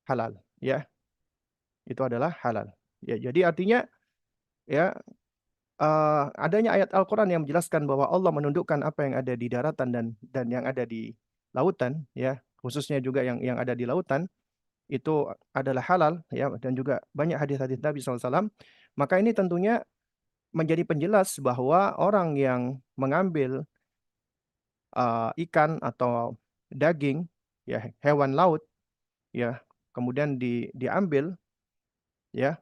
halal ya itu adalah halal ya jadi artinya ya adanya ayat Al-Qur'an yang menjelaskan bahwa Allah menundukkan apa yang ada di daratan dan yang ada di lautan ya khususnya juga yang ada di lautan itu adalah halal ya dan juga banyak hadis-hadis Nabi SAW maka ini tentunya menjadi penjelas bahwa orang yang mengambil ikan atau daging ya hewan laut ya kemudian diambil ya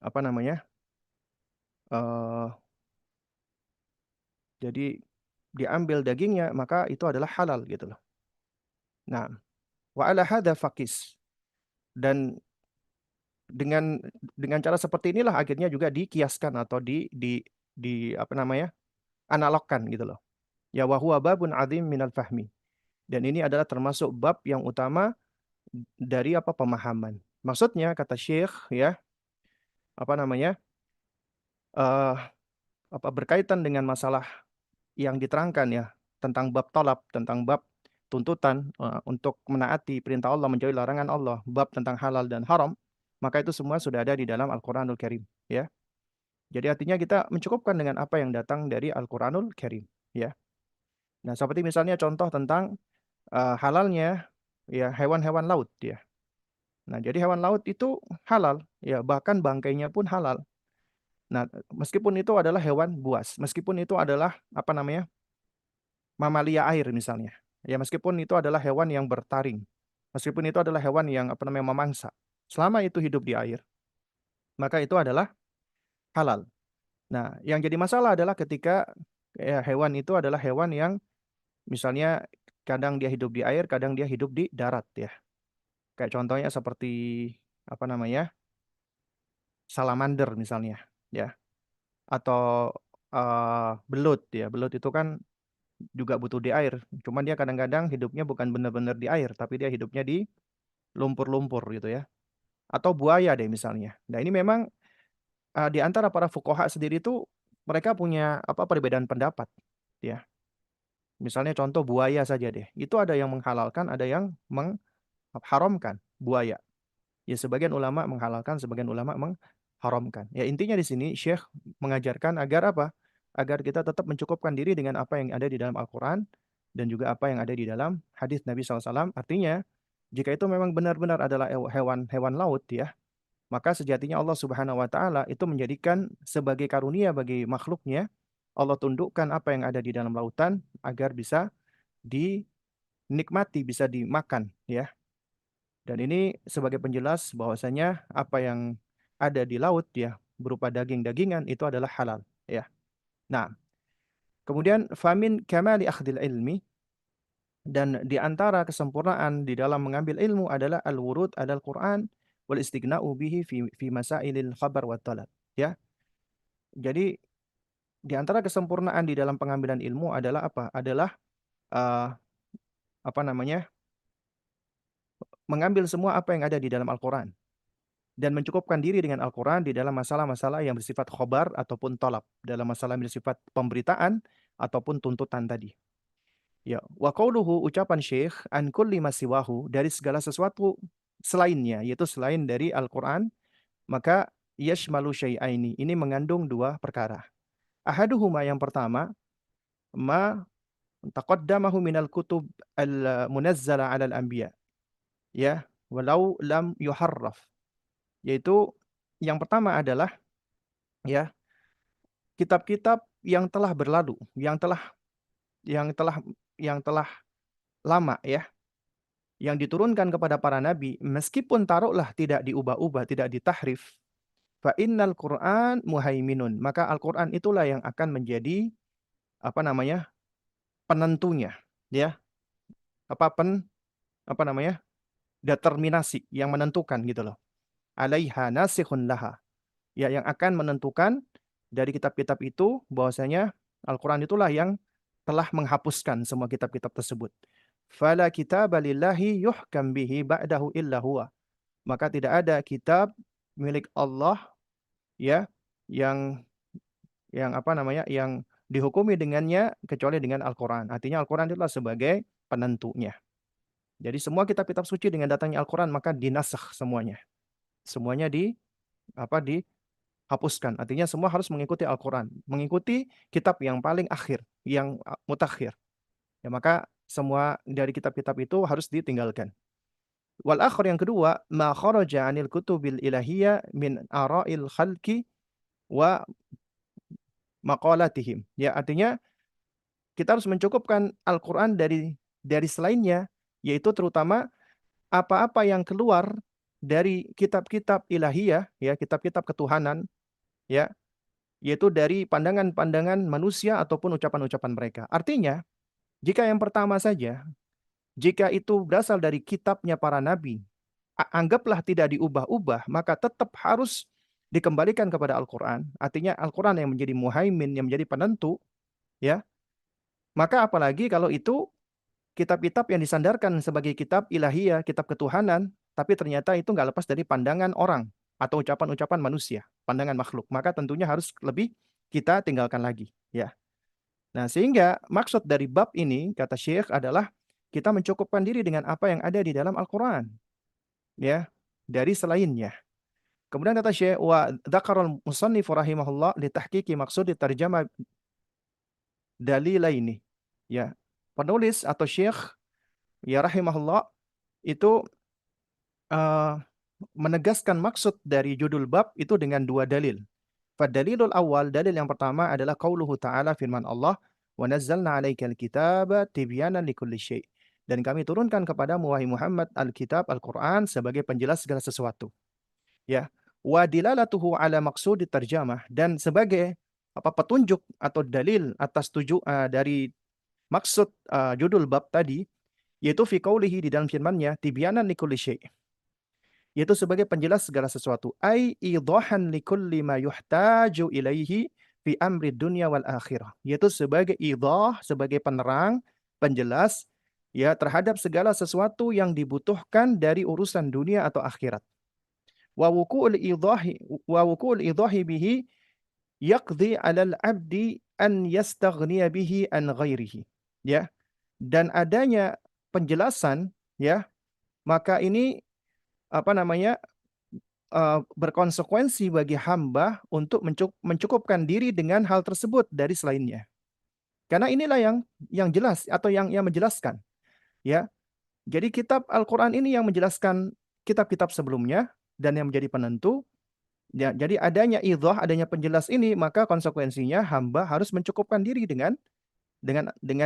apa namanya eh jadi diambil dagingnya maka itu adalah halal gitu loh. Nah, wa ala hadza faqis dan dengan cara seperti inilah akhirnya juga dikiaskan atau di apa namanya analogkan gitu loh. Ya wa huwa babun adzim minal fahmi. Dan ini adalah termasuk bab yang utama dari apa pemahaman. Maksudnya kata Syekh ya, apa namanya? eh apa berkaitan dengan masalah yang diterangkan ya tentang bab talab, tentang bab tuntutan untuk menaati perintah Allah, menjauhi larangan Allah, bab tentang halal dan haram, maka itu semua sudah ada di dalam Al-Qur'anul Karim, ya. Jadi artinya kita mencukupkan dengan apa yang datang dari Al-Qur'anul Karim, ya. Nah, seperti misalnya contoh tentang halalnya ya hewan-hewan laut, ya. Nah, jadi hewan laut itu halal, ya, bahkan bangkainya pun halal. Nah, meskipun itu adalah hewan buas, meskipun itu adalah apa namanya? Mamalia air misalnya. Ya meskipun itu adalah hewan yang bertaring. Meskipun itu adalah hewan yang apa namanya memangsa. Selama itu hidup di air, maka itu adalah halal. Nah, yang jadi masalah adalah ketika ya, hewan itu adalah hewan yang misalnya kadang dia hidup di air, kadang dia hidup di darat ya. Kayak contohnya seperti apa namanya? Salamander misalnya ya. Atau belut ya. Belut itu kan juga butuh di air. Cuman dia kadang-kadang hidupnya bukan benar-benar di air, tapi dia hidupnya di lumpur-lumpur gitu ya. Atau buaya deh misalnya. Nah ini memang di antara para fuqaha sendiri itu mereka punya apa perbedaan pendapat ya. Misalnya contoh buaya saja deh. Itu ada yang menghalalkan, ada yang mengharamkan buaya. Ya sebagian ulama menghalalkan, sebagian ulama mengharamkan. Ya intinya di sini Syekh mengajarkan agar apa? Agar kita tetap mencukupkan diri dengan apa yang ada di dalam Al-Quran dan juga apa yang ada di dalam hadis Nabi SAW. Artinya, jika itu memang benar-benar adalah hewan-hewan laut ya, maka sejatinya Allah Subhanahu wa taala itu menjadikan sebagai karunia bagi makhluknya, Allah tundukkan apa yang ada di dalam lautan agar bisa dinikmati, bisa dimakan ya. Dan ini sebagai penjelas bahwasanya apa yang ada di laut ya berupa daging-dagingan itu adalah halal ya. Nah, kemudian famin kamali akhdil ilmi dan di antara kesempurnaan di dalam mengambil ilmu adalah al-wurud adal Quran wal istighna'u bihi fi masailil khabar wa talab ya. Jadi di antara kesempurnaan di dalam pengambilan ilmu adalah apa? Adalah eh, apa namanya? Mengambil semua apa yang ada di dalam Al-Quran dan mencukupkan diri dengan Al-Quran di dalam masalah-masalah yang bersifat khobar ataupun tolab, dalam masalah yang bersifat pemberitaan ataupun tuntutan tadi. Ya, wa qauluhu ucapan Syekh an kulli masiwahu dari segala sesuatu selainnya, yaitu selain dari Al-Qur'an, maka yashmalu syai'aini. Ini mengandung dua perkara. Ahaduhuma yang pertama, ma taqaddamahu minal kutub al-munazzala 'alal anbiya, ya, walau lam yuharraf. Yaitu yang pertama adalah ya, kitab-kitab yang telah berlalu, yang telah yang telah lama ya, yang diturunkan kepada para nabi, meskipun taruhlah tidak diubah-ubah, tidak ditahrif, fa innal Qur'an muhaiminun, maka Al-Qur'an itulah yang akan menjadi apa namanya? Penentunya, ya. Apa pen apa namanya? Determinasi yang menentukan gitu loh. Alaiha nasikhun laha. Ya, yang akan menentukan dari kitab-kitab itu bahwasanya Al-Qur'an itulah yang telah menghapuskan semua kitab-kitab tersebut. Fala kitaba lillahi yuhkam bihi ba'dahu illa huwa. Maka tidak ada kitab milik Allah ya yang apa namanya? Yang dihukumi dengannya kecuali dengan Al-Qur'an. Artinya Al-Qur'an itulah sebagai penentunya. Jadi semua kitab-kitab suci dengan datangnya Al-Qur'an maka dinasakh semuanya. Semuanya dihapuskan. Artinya semua harus mengikuti Al-Qur'an, mengikuti kitab yang paling akhir, yang mutakhir. Ya maka semua dari kitab-kitab itu harus ditinggalkan. Wal akhir yang kedua, ma kharaja 'anil kutubil ilahiyyah min ara'il khalqi wa maqalatihim. Ya artinya kita harus mencukupkan Al-Qur'an dari selainnya, yaitu terutama apa-apa yang keluar dari kitab-kitab ilahiyah, ya, kitab-kitab ketuhanan, ya, yaitu dari pandangan-pandangan manusia ataupun ucapan-ucapan mereka. Artinya, jika yang pertama saja, jika itu berasal dari kitabnya para nabi, anggaplah tidak diubah-ubah, maka tetap harus dikembalikan kepada Al-Quran. Artinya Al-Quran yang menjadi muhaimin, yang menjadi penentu, ya. Maka apalagi kalau itu kitab-kitab yang disandarkan sebagai kitab ilahiyah, kitab ketuhanan, tapi ternyata itu nggak lepas dari pandangan orang atau ucapan-ucapan manusia, pandangan makhluk. Maka tentunya harus lebih kita tinggalkan lagi, ya. Nah, sehingga maksud dari bab ini kata Syekh adalah kita mencukupkan diri dengan apa yang ada di dalam Al-Qur'an, ya, dari selainnya. Kemudian kata Syekh wa dzakarul musannif rahimahullah li tahqiqi maqsud tarjamah dalilaini. Ya. Penulis atau Syekh ya rahimahullah itu eh, menegaskan maksud dari judul bab itu dengan dua dalil. Fadalilul awal, dalil yang pertama adalah qauluhu ta'ala firman Allah, wa nazzalna 'alaikal kitaba tibyanan likulli syai'. Dan kami turunkan kepadamu wahai Muhammad Alkitab Al-Qur'an sebagai penjelas segala sesuatu. Ya. Wa dilalatuhu ala maqsudit tarjamah, dan sebagai apa petunjuk atau dalil atas dari maksud judul bab tadi, yaitu fi qaulihi di dalam firman-Nya tibyanan likulli syai', yaitu sebagai penjelas segala sesuatu, ai idahan likulli ma yuhtaju ilaihi fi amri dunya wal akhirah, yaitu sebagai idah, sebagai penerang, penjelas ya terhadap segala sesuatu yang dibutuhkan dari urusan dunia atau akhirat. Wa wuku'ul idahi bihi yaqdi 'alal 'abdi an yastaghniya bihi an ghairihi. Ya, dan adanya penjelasan ya, maka ini apa namanya? Berkonsekuensi bagi hamba untuk mencukupkan diri dengan hal tersebut dari selainnya. Karena inilah yang jelas atau yang menjelaskan, ya. Jadi kitab Al-Qur'an ini yang menjelaskan kitab-kitab sebelumnya dan yang menjadi penentu. Ya, jadi adanya idhah, adanya penjelas ini, maka konsekuensinya hamba harus mencukupkan diri dengan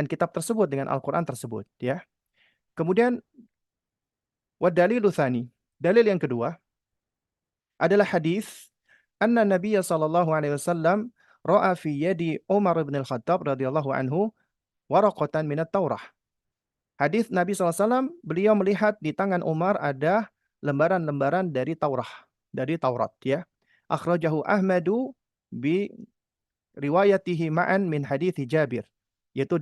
kitab tersebut, dengan Al-Qur'an tersebut, ya. Kemudian wa dalilu tsani, dalil yang kedua adalah hadis anna Nabiya sallallahu alaihi wasallam ra'a fi yadi Umar bin Al-Khattab radhiyallahu anhu waraqatan minat Taurah. Hadis Nabi SAW, beliau melihat di tangan Umar ada lembaran-lembaran dari dari Taurat ya. Akhrajahu Ahmadu bi riwayatihi ma'an min hadits Jabir. Yaitu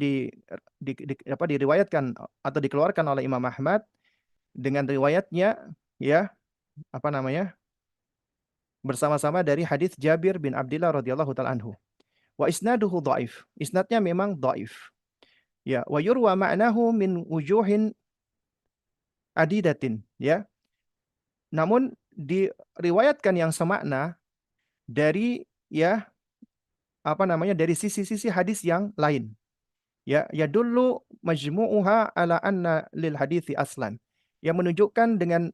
diriwayatkan atau dikeluarkan oleh Imam Ahmad dengan riwayatnya ya, apa namanya? Bersama-sama dari hadis Jabir bin Abdullah radhiyallahu taala anhu. Wa isnaduhu dhaif. Isnadnya memang dhaif. Ya, wa yurwa ma'nahu min wujuhin adidatin, ya. Namun diriwayatkan yang semakna dari ya apa namanya dari sisi-sisi hadis yang lain. Ya, yadullu majmu'uha ala anna lil hadithi aslan. Yang menunjukkan dengan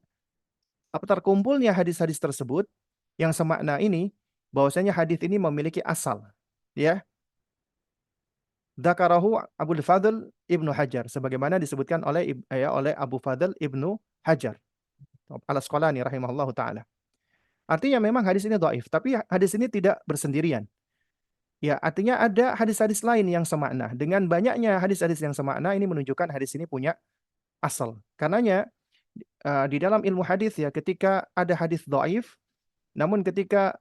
apa terkumpulnya hadis-hadis tersebut yang semakna ini bahwasanya hadis ini memiliki asal. Ya, dzakarahu Abdul Fadl Ibnu Hajar sebagaimana disebutkan oleh Abu Fadl Ibnu Hajar Al-Asqalani rahimahullahu taala. Artinya memang hadis ini dhaif, tapi hadis ini tidak bersendirian. Ya, artinya ada hadis-hadis lain yang semakna. Dengan banyaknya hadis-hadis yang semakna ini menunjukkan hadis ini punya asal. Karenanya di dalam ilmu hadis ya ketika ada hadis dhaif, namun ketika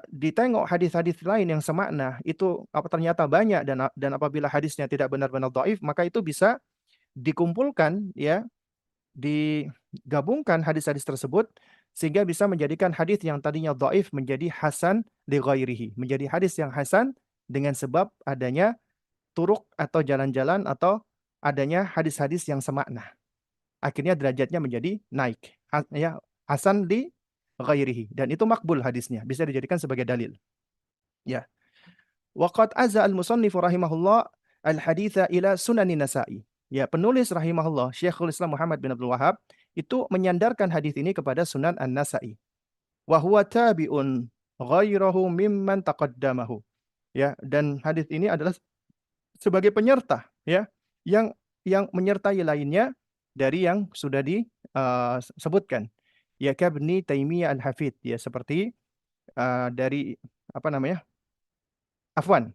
ditengok hadis-hadis lain yang semakna itu apa ternyata banyak dan apabila hadisnya tidak benar-benar dhaif, maka itu bisa dikumpulkan ya, digabungkan hadis-hadis tersebut sehingga bisa menjadikan hadis yang tadinya dhaif menjadi hasan li ghairihi, menjadi hadis yang hasan dengan sebab adanya turuk atau jalan-jalan atau adanya hadis-hadis yang semakna. Akhirnya derajatnya menjadi naik. Ya, hasan li ghairihi dan itu makbul hadisnya, bisa dijadikan sebagai dalil. Ya. Waqad azza al-musannif rahimahullah al-haditha ila sunanin Nasa'i. Ya, penulis rahimahullah Syekhul Islam Muhammad bin Abdul Wahab itu menyandarkan hadis ini kepada Sunan An-Nasa'i. Wa huwa tabi'un ghairahu mimman taqaddamahu. Ya, dan hadis ini adalah sebagai penyerta ya yang menyertai lainnya dari yang sudah disebutkan. Ya kabni Taimiyah Al-Hafid ya seperti dari apa namanya? Afwan.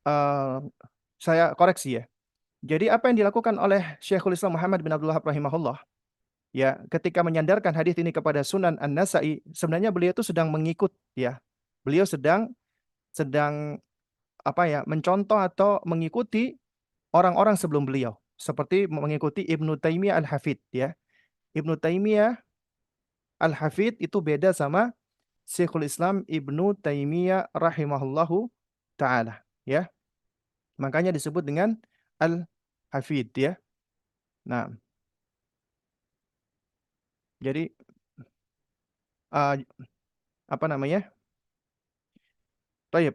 eh, saya koreksi ya. Jadi apa yang dilakukan oleh Syekhul Islam Muhammad bin Abdul Wahab rahimahullah ya ketika menyandarkan hadis ini kepada Sunan An-Nasa'i sebenarnya beliau itu sedang mengikut ya. Beliau sedang sedang apa ya mencontoh atau mengikuti orang-orang sebelum beliau seperti mengikuti Ibnu Taimiyah Al-Hafid ya. Ibnu Taimiyah Al-Hafid itu beda sama Syekhul Islam Ibnu Taimiyah rahimahullahu taala ya. Makanya disebut dengan Al-Hafid ya. Nah, jadi uh, apa namanya? Taib.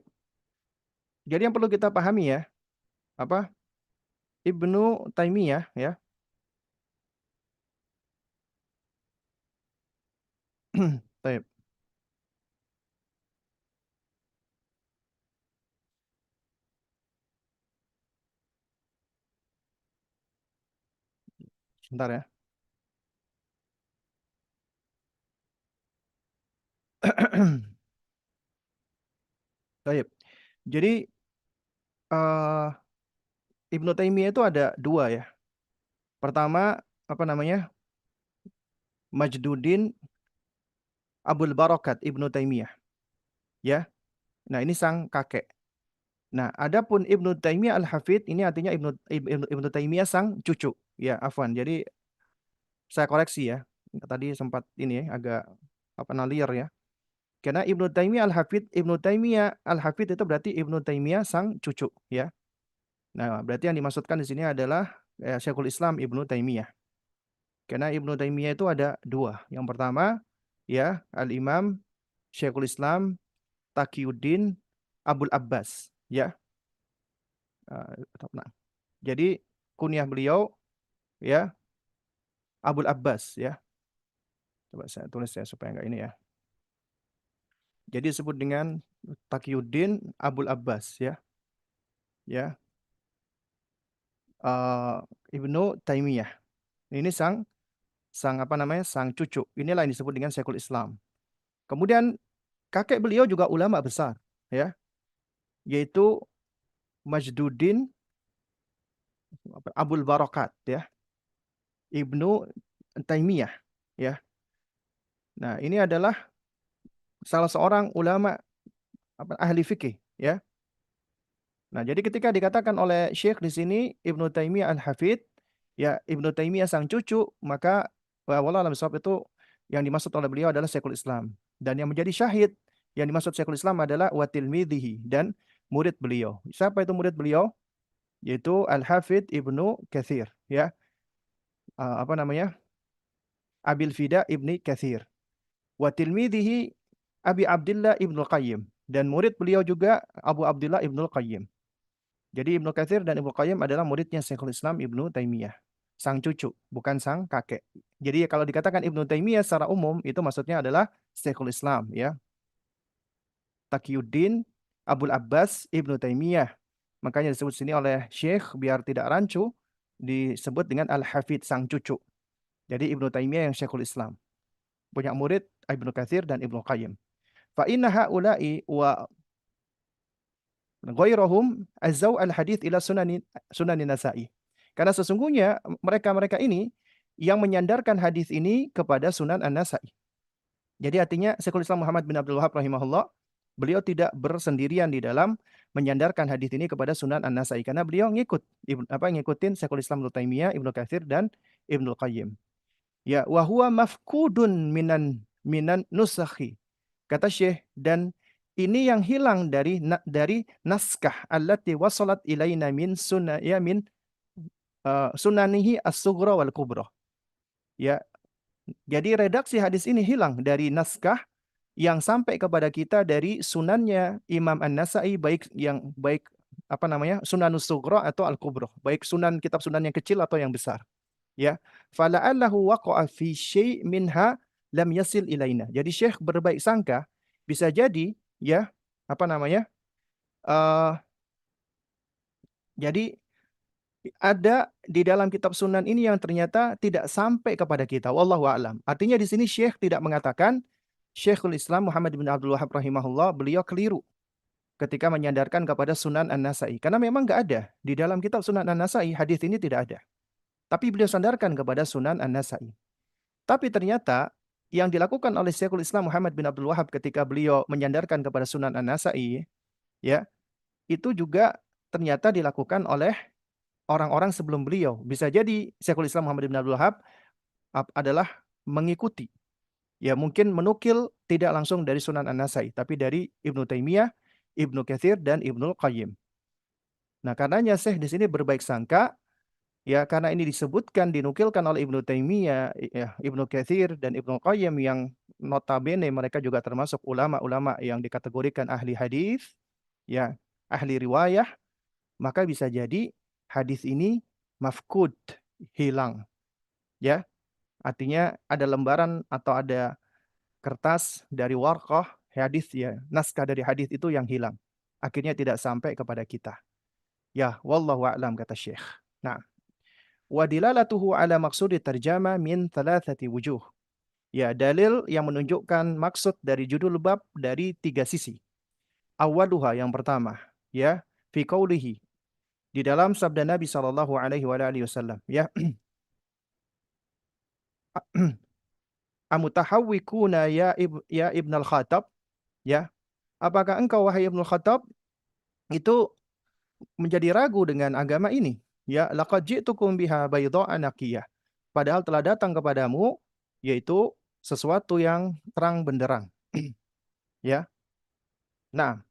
Jadi yang perlu kita pahami ya, apa? Ibnu Taimiyah ya. Taib. Sebentar ya. Taib. Jadi uh, Ibnu Taimiyah itu ada dua ya. Pertama, apa namanya? Majduddin Abul Barakat Ibnu Taimiyah. Ya. Nah, ini sang kakek. Nah, adapun Ibnu Taimiyah Al-Hafid ini artinya Ibnu Taimiyah sang cucu. Ya, afwan. Jadi saya koreksi ya. Tadi sempat ini ya, agak apa nalir ya. Karena Ibnu Taimiyah Al-Hafid itu berarti Ibnu Taimiyah sang cucu ya. Nah, berarti yang dimaksudkan di sini adalah Syekhul Islam Ibnu Taimiyah. Karena Ibnu Taimiyah itu ada dua. Yang pertama ya Al-Imam Syekhul Islam Taqiyuddin Abul Abbas ya. Nah, jadi kunyah beliau ya Abul Abbas ya. Coba saya tulis ya supaya enggak ini ya. Jadi disebut dengan Taqiyuddin Abul Abbas ya. Ya. eh, Ibnu Taimiyah. Ini sang sang apa namanya? Sang cucu. Inilah yang disebut dengan Syekhul Islam. Kemudian kakek beliau juga ulama besar ya, yaitu Majduddin Abul Barakat ya. Ibnu Taimiyah ya. Nah, ini adalah salah seorang ulama ahli fikih ya. Nah, jadi ketika dikatakan oleh Syekh di sini Ibnu Taimiyah Al-Hafid, ya Ibnu Taimiyah sang cucu, maka wallah alam bisawab itu yang dimaksud oleh beliau adalah Syekhul Islam. Dan yang menjadi syahid yang dimaksud Syekhul Islam adalah wa tilmidhihi dan murid beliau. Siapa itu murid beliau? yaitu Al-Hafidh Ibnu Katsir, ya. Apa namanya? Abil Fida Ibni Katsir. Wa tilmidhihi Abi Abdullah Ibnu Qayyim, dan murid beliau juga Abu Abdullah Ibnu Qayyim. Jadi Ibnu Katsir dan Ibnu Qayyim adalah muridnya Syekhul Islam Ibnu Taimiyah. Sang cucu, bukan sang kakek. Jadi kalau dikatakan Ibnu Taimiyah secara umum itu maksudnya adalah Syekhul Islam, ya. Taqiyuddin Abul Abbas Ibnu Taimiyah. Makanya disebut sini oleh Syekh biar tidak rancu disebut dengan Al-Hafidh sang cucu. Jadi Ibnu Taimiyah yang Syekhul Islam. Punya murid Ibnu Katsir dan Ibnu Qayyim. Fa inna haula'i wa ghairahum azau al-hadits ila sunanin Nasa'i. Karena sesungguhnya mereka-mereka ini yang menyandarkan hadis ini kepada Sunan An-Nasa'i. Jadi artinya Syekhul Islam Muhammad bin Abdul Wahab rahimahullah, beliau tidak bersendirian di dalam menyandarkan hadis ini kepada Sunan An-Nasa'i karena beliau ngikutin Syekhul Islam Ibnu Taimiyah, Ibnu Katsir dan Ibnu Qayyim. Ya, wa huwa mafkudun minan nusakhi. Kata Syekh, dan ini yang hilang dari naskah allati wasalat ilaina min sunnah ya min sunanihi as-sughra wal kubra. Ya, jadi redaksi hadis ini hilang dari naskah yang sampai kepada kita dari sunannya Imam An-Nasa'i, baik apa namanya? Sunanus Sughra atau Al-Kubra, baik kitab sunan yang kecil atau yang besar. Ya. Fala'allahu waqa'a fi syai' minha lam yasil ilaina. Jadi Syekh berbaik sangka bisa jadi, ya, apa namanya? eh, jadi ada di dalam kitab sunan ini yang ternyata tidak sampai kepada kita. Wallahu a'lam. Artinya di sini Syekh tidak mengatakan, Syekhul Islam Muhammad bin Abdul Wahab rahimahullah beliau keliru ketika menyandarkan kepada Sunan An-Nasa'i. Karena memang nggak ada. Di dalam kitab Sunan An-Nasa'i hadis ini tidak ada. Tapi beliau sandarkan kepada Sunan An-Nasa'i. Tapi ternyata yang dilakukan oleh Syekhul Islam Muhammad bin Abdul Wahab ketika beliau menyandarkan kepada Sunan An-Nasa'i, ya, itu juga ternyata dilakukan oleh orang-orang sebelum beliau. Bisa jadi Syekhul Islam Muhammad bin Abdul Wahab adalah mengikuti, ya mungkin menukil tidak langsung dari Sunan An-Nasai, tapi dari Ibnu Taimiyah, Ibnu Katsir dan Ibnu Qayyim. Nah, karenanya Syekh di sini berbaik sangka, ya karena ini disebutkan dinukilkan oleh Ibnu Taimiyah, ya, Ibnu Katsir dan Ibnu Qayyim yang notabene mereka juga termasuk ulama-ulama yang dikategorikan ahli hadis, ya, ahli riwayah, maka bisa jadi hadis ini mafkud, hilang, ya. Artinya ada lembaran atau ada kertas dari warqah hadis, ya, naskah dari hadis itu yang hilang. Akhirnya tidak sampai kepada kita. Ya, wallahu a'lam kata Syekh. Nah, wa dilalatuhu ala maqsudi tarjama min thalathati wujuh. Ya, dalil yang menunjukkan maksud dari judul bab dari tiga sisi. Awaluha yang pertama, ya, fi qaulihi, di dalam sabda Nabi sallallahu alaihi wasallam, ya, amutahawwikuna ya Ibn al-Khattab, ya, apakah engkau wahai Ibnu Khattab itu menjadi ragu dengan agama ini? Ya, laqad ji'tukum biha baydha'a naqiyah. Padahal telah datang kepadamu yaitu sesuatu yang terang benderang. Ya. Nah,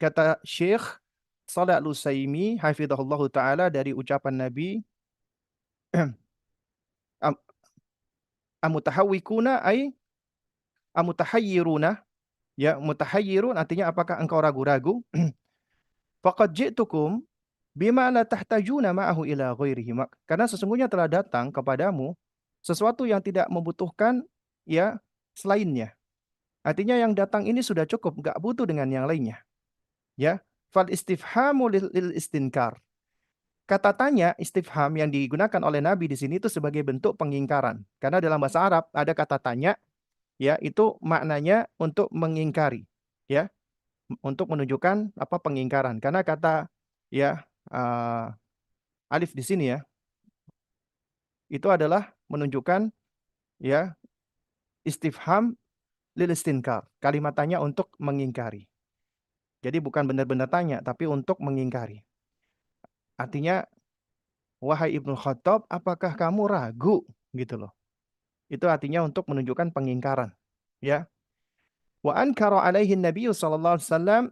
kata Syekh Shalih Al-Utsaimin hafizahullahu taala dari ucapan Nabi, am- amutahawwikuna amutahayyiruna, ya, mutahayyirun artinya apakah engkau ragu-ragu? Faqad ji'tukum bima la tahtajuna ma'ahu ila ghairihi. Karena sesungguhnya telah datang kepadamu sesuatu yang tidak membutuhkan, ya, selainnya. Artinya yang datang ini sudah cukup, nggak butuh dengan yang lainnya. Ya, fal istifhamu lil istinkar. Kata tanya istifham yang digunakan oleh Nabi di sini itu sebagai bentuk pengingkaran. Karena dalam bahasa Arab ada kata tanya, ya, itu maknanya untuk mengingkari, ya, untuk menunjukkan apa pengingkaran. Karena kata, ya, alif di sini, ya, itu adalah menunjukkan, ya, istifham lil istinkar. Kalimat tanya untuk mengingkari. Jadi bukan benar-benar tanya, tapi untuk mengingkari. Artinya, wahai Ibnu Khattab, apakah kamu ragu? Gitu loh. Itu artinya untuk menunjukkan pengingkaran. Ya. Wa ankara alaihi Nabi sallallahu alaihi wasallam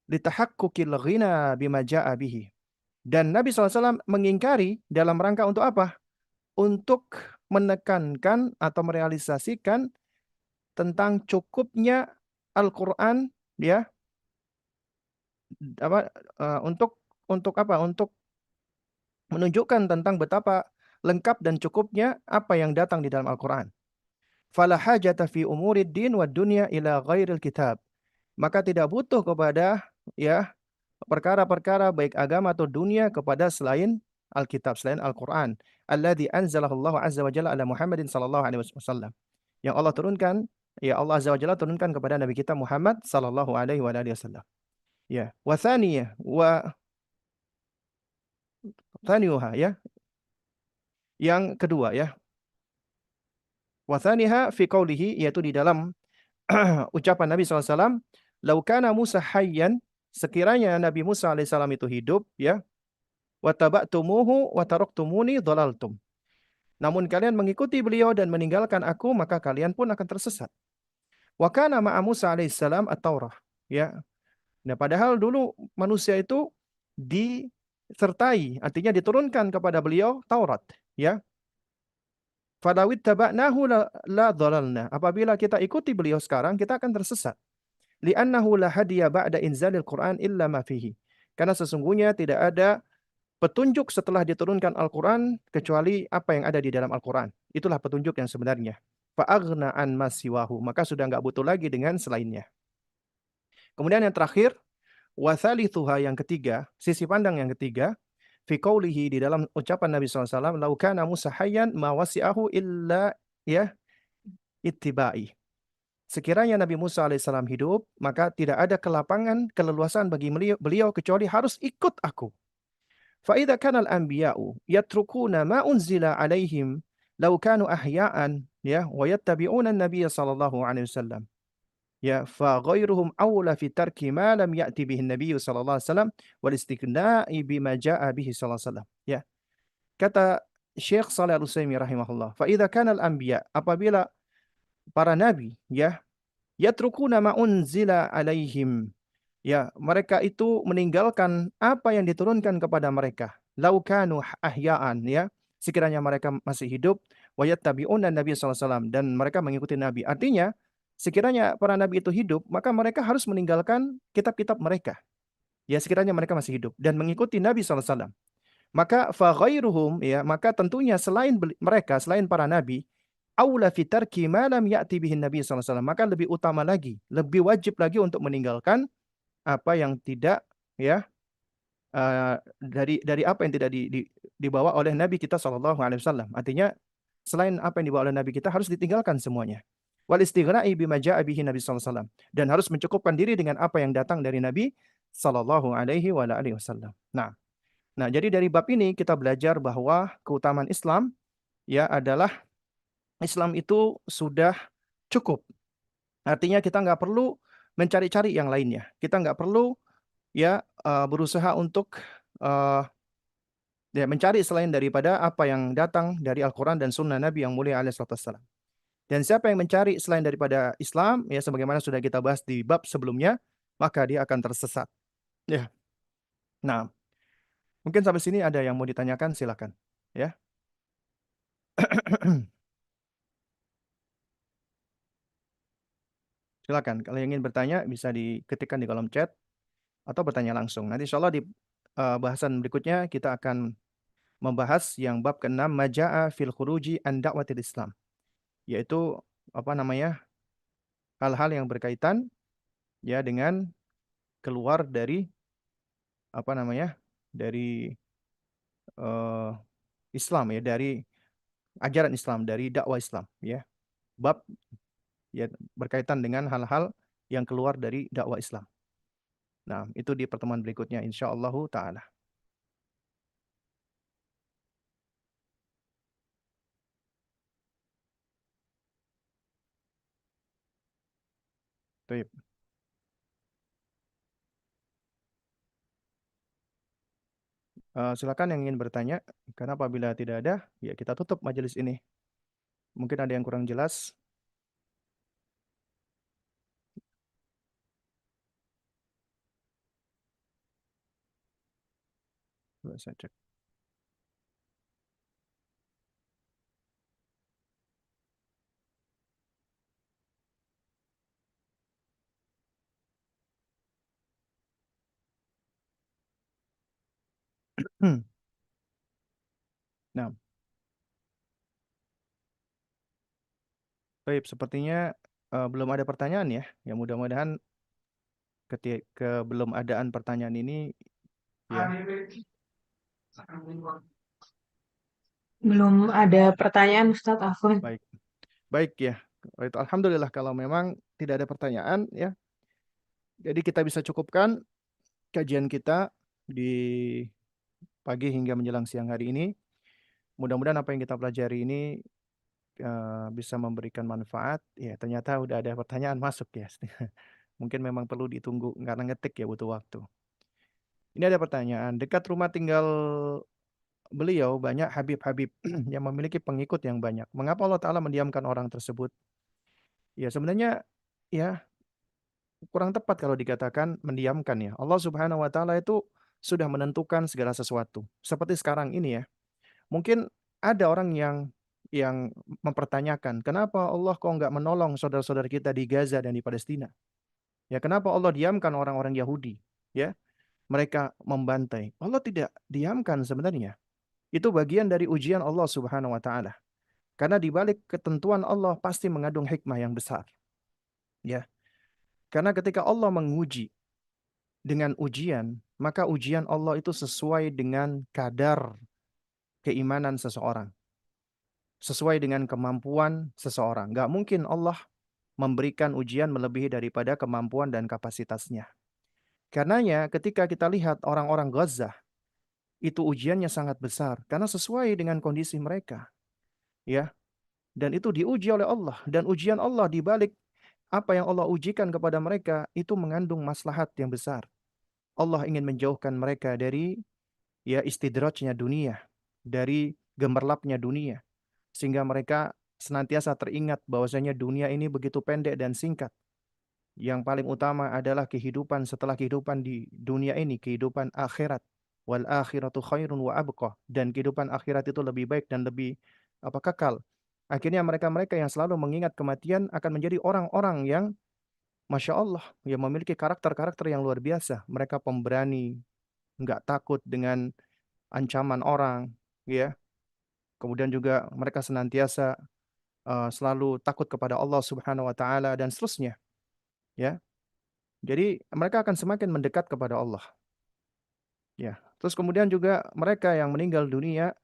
litahaqqukil ghina bima jaa bihi. Dan Nabi SAW mengingkari dalam rangka untuk apa? Untuk menekankan atau merealisasikan tentang cukupnya Al-Qur'an ya, apa untuk apa? Untuk menunjukkan tentang betapa lengkap dan cukupnya apa yang datang di dalam Al-Qur'an. Fala hajata fi umurid din wad dunya ila ghairil kitab. Maka tidak butuh kepada ya perkara-perkara baik agama atau dunia kepada selain Alkitab, selain Al-Quran. Alladzi anzalahu Allah azza wa jalla ala Muhammadin sallallahu alaihi wasallam. Yang Allah turunkan, ya Allah azza wa jalla turunkan kepada Nabi kita Muhammad sallallahu alaihi wa alihi wasallam. Ya, wa thaniyah wa thaniyuha ya. Yang kedua ya, wa thaniha fi qaulihi yaitu di dalam ucapan Nabi SAW, "Lau kana Musa hayyan", sekiranya Nabi Musa alaihissalam itu hidup ya, "wa taba'tumuhu wa taraktumuni dhalaltum." Namun kalian mengikuti beliau dan meninggalkan aku, maka kalian pun akan tersesat. Wa kana ma'a Musa alaihissalam at-Taurah. Ya. Nah, padahal dulu manusia itu disertai, artinya diturunkan kepada beliau Taurat, ya. Falawit taba'nahu la dhalalna. Apabila kita ikuti beliau sekarang, kita akan tersesat. Li'annahu la hadiya ba'da inzalil Qur'an illa ma fihi. Karena sesungguhnya tidak ada petunjuk setelah diturunkan Al-Quran kecuali apa yang ada di dalam Al-Quran. Itulah petunjuk yang sebenarnya. Fa'aghna an masiwahu. Maka sudah nggak butuh lagi dengan selainnya. Kemudian yang terakhir, wathalithuha yang ketiga, sisi pandang yang ketiga, fi qawlihi di dalam ucapan Nabi SAW, lau kana Musa hayyan ma wasi'ahu illa ya ittiba'i. Sekiranya Nabi Musa alaihissalam hidup, maka tidak ada kelapangan, keleluasan bagi beliau kecuali harus ikut aku. فإذا كان الأنبياء يتركون ما أنزل عليهم لو كانوا أحياء ya ويتبعون النبي صلى الله عليه وسلم ya فغيرهم أولى في ترك ما لم يأتي به النبي صلى الله عليه وسلم والاستغناء بما جاء به صلى الله عليه وسلم ya kata Syekh Shalih Al-Utsaimin rahimahullah فإذا كان الأنبياء apabila para nabi ya yatrukuna ma unzila alaihim. Ya, mereka itu meninggalkan apa yang diturunkan kepada mereka. Laukanu ahya'an ya. Sekiranya mereka masih hidup, wa yattabi'una Nabi SAW dan mereka mengikuti Nabi. Artinya, sekiranya para nabi itu hidup, maka mereka harus meninggalkan kitab-kitab mereka. Ya, sekiranya mereka masih hidup dan mengikuti Nabi SAW. Maka fa ghairuhum ya, maka tentunya selain mereka, selain para nabi, aula fi tarki ma lam ya'ti bihin Nabi SAW. Maka lebih utama lagi, lebih wajib lagi untuk meninggalkan apa yang tidak ya dari apa yang tidak dibawa oleh Nabi kita Shallallahu Alaihi Wasallam. Artinya selain apa yang dibawa oleh Nabi kita harus ditinggalkan semuanya. Wal istighna'i bima ja'a bihi Nabi Sallallahu Alaihi Wasallam, dan harus mencukupkan diri dengan apa yang datang dari Nabi Sallallahu Alaihi Wasallam. Nah, jadi dari bab ini kita belajar bahwa keutamaan Islam ya adalah Islam itu sudah cukup. Artinya kita nggak perlu mencari-cari yang lainnya. Kita nggak perlu ya berusaha untuk eh, ya mencari selain daripada apa yang datang dari Al-Quran dan Sunnah Nabi yang mulia alaihissalam. Dan siapa yang mencari selain daripada Islam, ya sebagaimana sudah kita bahas di bab sebelumnya, maka dia akan tersesat. Ya. Nah, mungkin sampai sini ada yang mau ditanyakan, silakan. Ya. Silakan. Kalau yang ingin bertanya bisa diketikkan di kolom chat atau bertanya langsung. Nanti insya Allah di bahasan berikutnya kita akan membahas yang bab ke-6 Maja'a fil khuruji an da'watil Islam, yaitu apa namanya? Hal-hal yang berkaitan ya dengan keluar dari apa namanya? Dari eh, Islam ya, dari ajaran Islam, dari dakwah Islam ya. Bab ya berkaitan dengan hal-hal yang keluar dari dakwah Islam. Nah, itu di pertemuan berikutnya insyaallah taala. Baik. Silakan yang ingin bertanya, karena apabila tidak ada, ya kita tutup majelis ini. Mungkin ada yang kurang jelas. saya cek. Hmm. Nah, baik, sepertinya belum ada pertanyaan ya. Ya mudah-mudahan ketika belum adaan pertanyaan ini ya Belum ada pertanyaan Ustadz Afwan. baik. Baik ya. Itu alhamdulillah kalau memang tidak ada pertanyaan ya. Jadi kita bisa cukupkan kajian kita di pagi hingga menjelang siang hari ini. Mudah-mudahan apa yang kita pelajari ini bisa memberikan manfaat. Ya, ternyata udah ada pertanyaan masuk ya. Mungkin memang perlu ditunggu karena ngetik ya butuh waktu. Ini ada pertanyaan. Dekat rumah tinggal beliau banyak Habib-Habib yang memiliki pengikut yang banyak. Mengapa Allah Ta'ala mendiamkan orang tersebut? Ya sebenarnya ya kurang tepat kalau dikatakan mendiamkan ya. Allah Subhanahu wa taala itu sudah menentukan segala sesuatu. Seperti sekarang ini ya. Mungkin ada orang yang mempertanyakan, kenapa Allah kok nggak menolong saudara-saudara kita di Gaza dan di Palestina? Ya, kenapa Allah diamkan orang-orang Yahudi? Ya, mereka membantai. Allah tidak diamkan sebenarnya. Itu bagian dari ujian Allah Subhanahu wa taala. Karena di balik ketentuan Allah pasti mengandung hikmah yang besar. Ya, karena ketika Allah menguji dengan ujian, maka ujian Allah itu sesuai dengan kadar keimanan seseorang, sesuai dengan kemampuan seseorang. Nggak mungkin Allah memberikan ujian melebihi daripada kemampuan dan kapasitasnya. Karenanya ketika kita lihat orang-orang Gaza, itu ujiannya sangat besar karena sesuai dengan kondisi mereka, ya. Dan itu diuji oleh Allah dan ujian Allah di balik apa yang Allah ujikan kepada mereka itu mengandung maslahat yang besar. Allah ingin menjauhkan mereka dari ya istidrajnya dunia, dari gemerlapnya dunia, sehingga mereka senantiasa teringat bahwasanya dunia ini begitu pendek dan singkat. Yang paling utama adalah kehidupan setelah kehidupan di dunia ini, kehidupan akhirat. Wal akhiratu khairun wa abqa. Dan kehidupan akhirat itu lebih baik dan lebih kekal. Akhirnya mereka-mereka yang selalu mengingat kematian akan menjadi orang-orang yang Masya Allah, yang memiliki karakter-karakter yang luar biasa. Mereka pemberani, nggak takut dengan ancaman orang, ya. Kemudian juga mereka senantiasa selalu takut kepada Allah Subhanahu wa taala dan seterusnya, ya. Jadi mereka akan semakin mendekat kepada Allah, ya. Terus kemudian juga mereka yang meninggal dunia,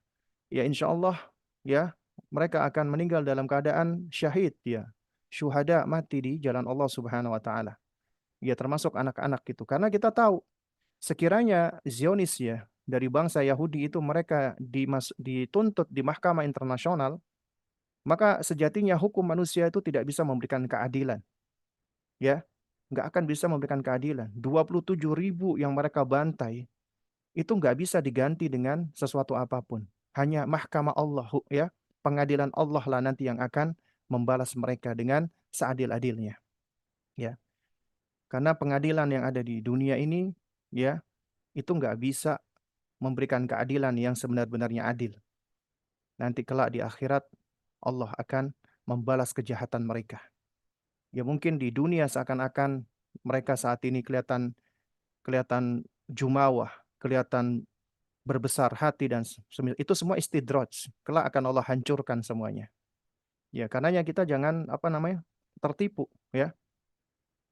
ya insya Allah, ya mereka akan meninggal dalam keadaan syahid, ya. Syuhada mati di jalan Allah Subhanahu wa taala. Ya termasuk anak-anak itu. Karena kita tahu sekiranya Zionis ya dari bangsa Yahudi itu mereka dituntut di mahkamah internasional, maka sejatinya hukum manusia itu tidak bisa memberikan keadilan, ya. Nggak akan bisa memberikan keadilan. 27.000 yang mereka bantai, itu nggak bisa diganti dengan sesuatu apapun. Hanya mahkamah Allah, ya. Pengadilan Allah lah nanti yang akan membalas mereka dengan seadil-adilnya, ya. Karena pengadilan yang ada di dunia ini, ya, itu nggak bisa memberikan keadilan yang sebenar-benarnya adil. Nanti kelak di akhirat Allah akan membalas kejahatan mereka. Ya mungkin di dunia seakan-akan mereka saat ini kelihatan kelihatan jumawah, kelihatan berbesar hati dan itu semua istidraj. Kelak akan Allah hancurkan semuanya. Ya, karenanya kita jangan tertipu ya.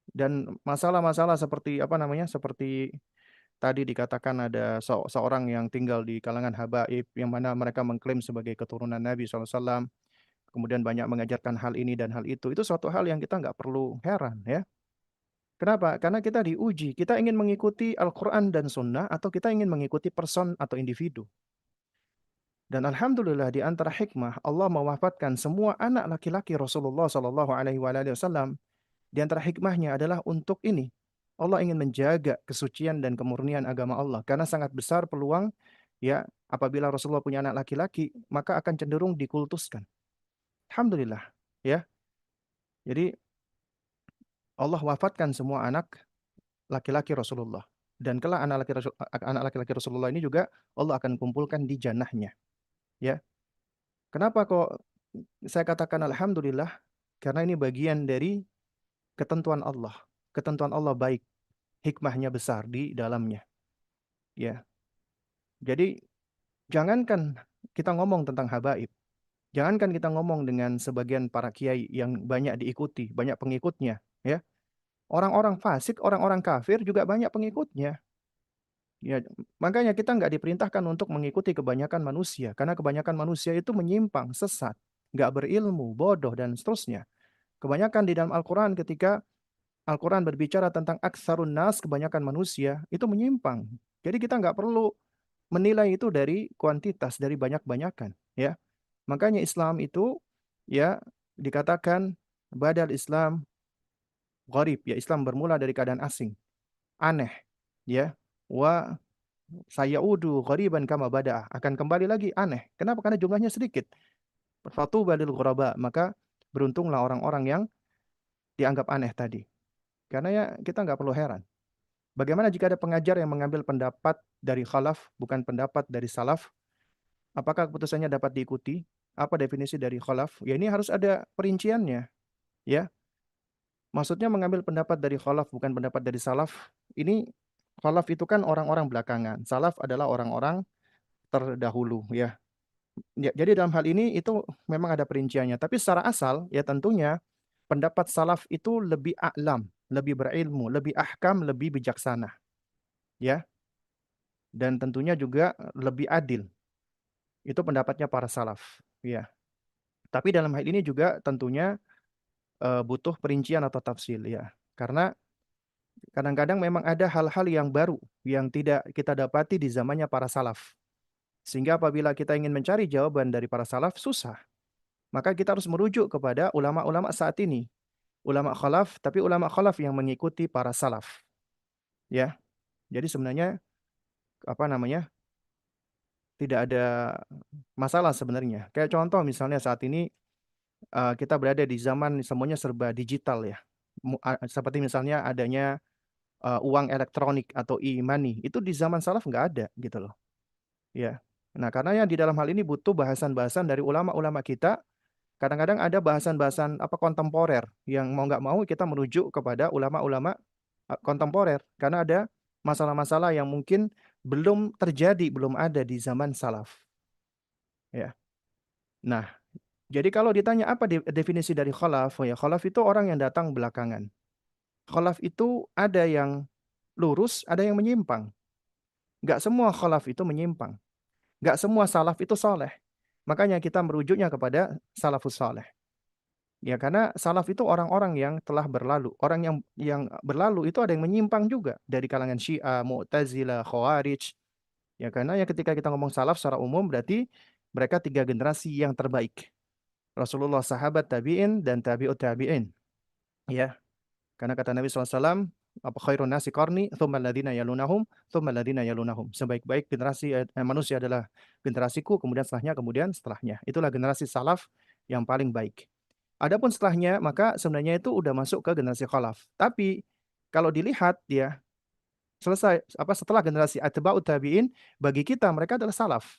Dan masalah-masalah seperti seperti tadi dikatakan ada seorang yang tinggal di kalangan habaib yang mana mereka mengklaim sebagai keturunan Nabi SAW. Kemudian banyak mengajarkan hal ini dan hal itu. Itu suatu hal yang kita nggak perlu heran ya. Kenapa? Karena kita diuji. Kita ingin mengikuti Al-Quran dan Sunnah atau kita ingin mengikuti person atau individu. Dan alhamdulillah di antara hikmah Allah mewafatkan semua anak laki-laki Rasulullah Shallallahu Alaihi Wasallam. Di antara hikmahnya adalah untuk ini. Allah ingin menjaga kesucian dan kemurnian agama Allah karena sangat besar peluang ya apabila Rasulullah punya anak laki-laki maka akan cenderung dikultuskan. Alhamdulillah ya. Jadi Allah wafatkan semua anak laki-laki Rasulullah. Dan kelak anak laki-laki Rasulullah ini juga Allah akan kumpulkan di jannahnya. Ya, kenapa kok saya katakan alhamdulillah? Karena ini bagian dari ketentuan Allah. Ketentuan Allah baik, hikmahnya besar di dalamnya. Ya, jadi jangankan kita ngomong tentang habaib, jangankan kita ngomong dengan sebagian para kiai yang banyak diikuti, banyak pengikutnya, ya. Orang-orang fasik, orang-orang kafir juga banyak pengikutnya. Ya, makanya kita nggak diperintahkan untuk mengikuti kebanyakan manusia, karena kebanyakan manusia itu menyimpang, sesat, nggak berilmu, bodoh, dan seterusnya. Kebanyakan di dalam Al-Quran ketika Al-Quran berbicara tentang aksarun nas, kebanyakan manusia, itu menyimpang. Jadi kita nggak perlu menilai itu dari kuantitas, dari banyak-banyakan. Ya, makanya Islam itu ya dikatakan badal Islam gharib, ya Islam bermula dari keadaan asing, aneh, ya. Wa sayaudu ghariban kama bada, akan kembali lagi aneh. Kenapa? Karena jumlahnya sedikit. Fatu balil ghuraba, maka beruntunglah orang-orang yang dianggap aneh tadi. Karena ya kita nggak perlu heran. Bagaimana jika ada pengajar yang mengambil pendapat dari khalaf, bukan pendapat dari salaf? Apakah keputusannya dapat diikuti? Apa definisi dari khalaf? Ya ini harus ada perinciannya. Ya, maksudnya mengambil pendapat dari khalaf, bukan pendapat dari salaf. Ini khalaf itu kan orang-orang belakangan. Salaf adalah orang-orang terdahulu. Ya, ya, jadi dalam hal ini itu memang ada perinciannya. Tapi secara asal, ya tentunya pendapat salaf itu lebih a'lam, lebih berilmu, lebih ahkam, lebih bijaksana. Ya, dan tentunya juga lebih adil. Itu pendapatnya para salaf. Ya, tapi dalam hal ini juga tentunya butuh perincian atau tafsil ya. Karena kadang-kadang memang ada hal-hal yang baru yang tidak kita dapati di zamannya para salaf. Sehingga apabila kita ingin mencari jawaban dari para salaf susah. Maka kita harus merujuk kepada ulama-ulama saat ini. Ulama khalaf, tapi ulama khalaf yang mengikuti para salaf. Ya. Jadi sebenarnya apa namanya? Tidak ada masalah sebenarnya. Kayak contoh misalnya saat ini kita berada di zaman semuanya serba digital ya. Seperti misalnya adanya uang elektronik atau e-money itu di zaman salaf nggak ada gitu loh. Ya. Nah, karena yang di dalam hal ini butuh bahasan-bahasan dari ulama-ulama kita. Kadang-kadang ada bahasan-bahasan apa kontemporer yang mau nggak mau kita merujuk kepada ulama-ulama kontemporer karena ada masalah-masalah yang mungkin belum terjadi, belum ada di zaman salaf. Ya. Nah, jadi kalau ditanya apa definisi dari khalaf, ya khalaf itu orang yang datang belakangan. Khalaf itu ada yang lurus, ada yang menyimpang. Nggak semua khalaf itu menyimpang. Nggak semua salaf itu soleh. Makanya kita merujuknya kepada salafus soleh. Ya karena salaf itu orang-orang yang telah berlalu. Orang yang berlalu itu ada yang menyimpang juga dari kalangan Syiah, Mu'tazilah, Khawarij. Ya karena ya ketika kita ngomong salaf secara umum berarti mereka tiga generasi yang terbaik. Rasulullah, sahabat, tabi'in dan tabi'ut tabi'in. Ya, karena kata Nabi SAW, apa khairun nasi qarni, thumma alladhina yalunahum, thumma alladhina yalunahum. Sebaik-baik generasi manusia adalah generasiku, kemudian setelahnya. Itulah generasi salaf yang paling baik. Adapun setelahnya, maka sebenarnya itu udah masuk ke generasi khalaf. Tapi kalau dilihat ya selesai apa setelah generasi atba'ut tabi'in, bagi kita mereka adalah salaf,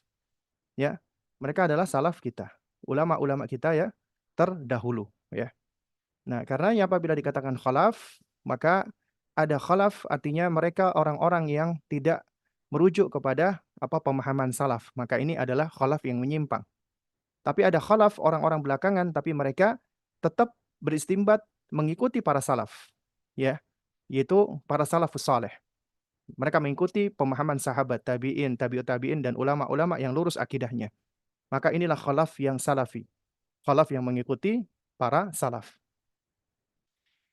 ya. Mereka adalah salaf kita, ulama-ulama kita ya terdahulu, ya. Nah, karenanya apabila dikatakan khalaf, maka ada khalaf artinya mereka orang-orang yang tidak merujuk kepada apa pemahaman salaf. Maka ini adalah khalaf yang menyimpang. Tapi ada khalaf orang-orang belakangan tapi mereka tetap beristimbat mengikuti para salaf. Ya, yaitu para salafus saleh. Mereka mengikuti pemahaman sahabat, tabi'in, tabi'ut tabi'in dan ulama-ulama yang lurus akidahnya. Maka inilah khalaf yang salafi. Khalaf yang mengikuti para salaf.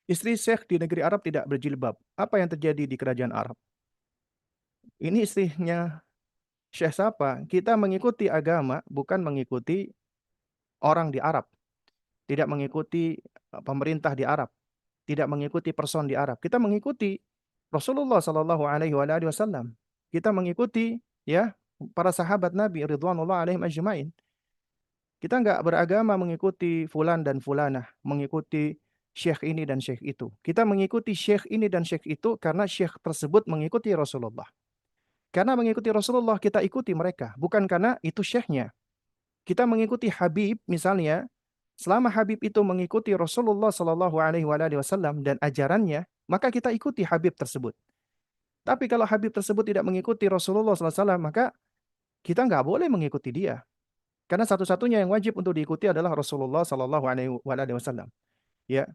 Istri Syekh di negeri Arab tidak berjilbab. Apa yang terjadi di kerajaan Arab? Ini istrinya Syekh siapa? Kita mengikuti agama, bukan mengikuti orang di Arab. Tidak mengikuti pemerintah di Arab. Tidak mengikuti person di Arab. Kita mengikuti Rasulullah Shallallahu Alaihi Wasallam. Kita mengikuti ya para sahabat Nabi Ridwanullah alaihim ajmain. Kita nggak beragama mengikuti fulan dan fulanah, mengikuti syekh ini dan syekh itu. Kita mengikuti syekh ini dan syekh itu karena syekh tersebut mengikuti Rasulullah. Karena mengikuti Rasulullah kita ikuti mereka, bukan karena itu syekhnya. Kita mengikuti Habib misalnya, selama Habib itu mengikuti Rasulullah Shallallahu Alaihi Wasallam dan ajarannya, maka kita ikuti Habib tersebut. Tapi kalau Habib tersebut tidak mengikuti Rasulullah Sallallahu Alaihi Wasallam, maka kita nggak boleh mengikuti dia. Karena satu-satunya yang wajib untuk diikuti adalah Rasulullah Sallallahu Alaihi Wasallam. Ya,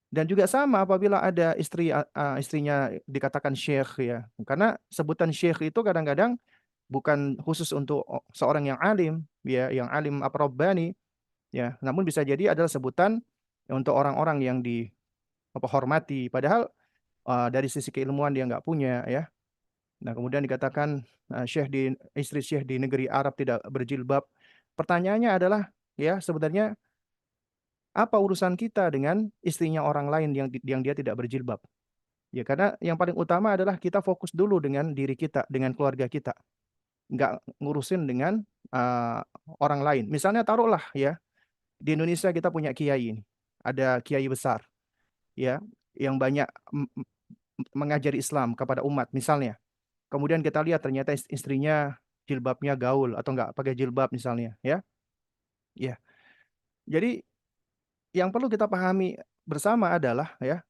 dan juga sama apabila ada istrinya dikatakan syekh ya. Karena sebutan syekh itu kadang-kadang bukan khusus untuk seorang yang alim ya, yang alim apa Rabbani ya, namun bisa jadi adalah sebutan untuk orang-orang yang di apa hormati padahal dari sisi keilmuan dia nggak punya ya. Nah, kemudian dikatakan syekh di istri syekh di negeri Arab tidak berjilbab. Pertanyaannya adalah ya sebenarnya apa urusan kita dengan istrinya orang lain yang dia tidak berjilbab? Ya karena yang paling utama adalah kita fokus dulu dengan diri kita, dengan keluarga kita, nggak ngurusin dengan uh, orang lain. Misalnya taruhlah ya di Indonesia kita punya kiai ini, ada kiai besar ya yang banyak mengajari Islam kepada umat misalnya. Kemudian kita lihat ternyata istrinya jilbabnya gaul atau nggak pakai jilbab misalnya ya. Ya. Jadi yang perlu kita pahami bersama adalah ya,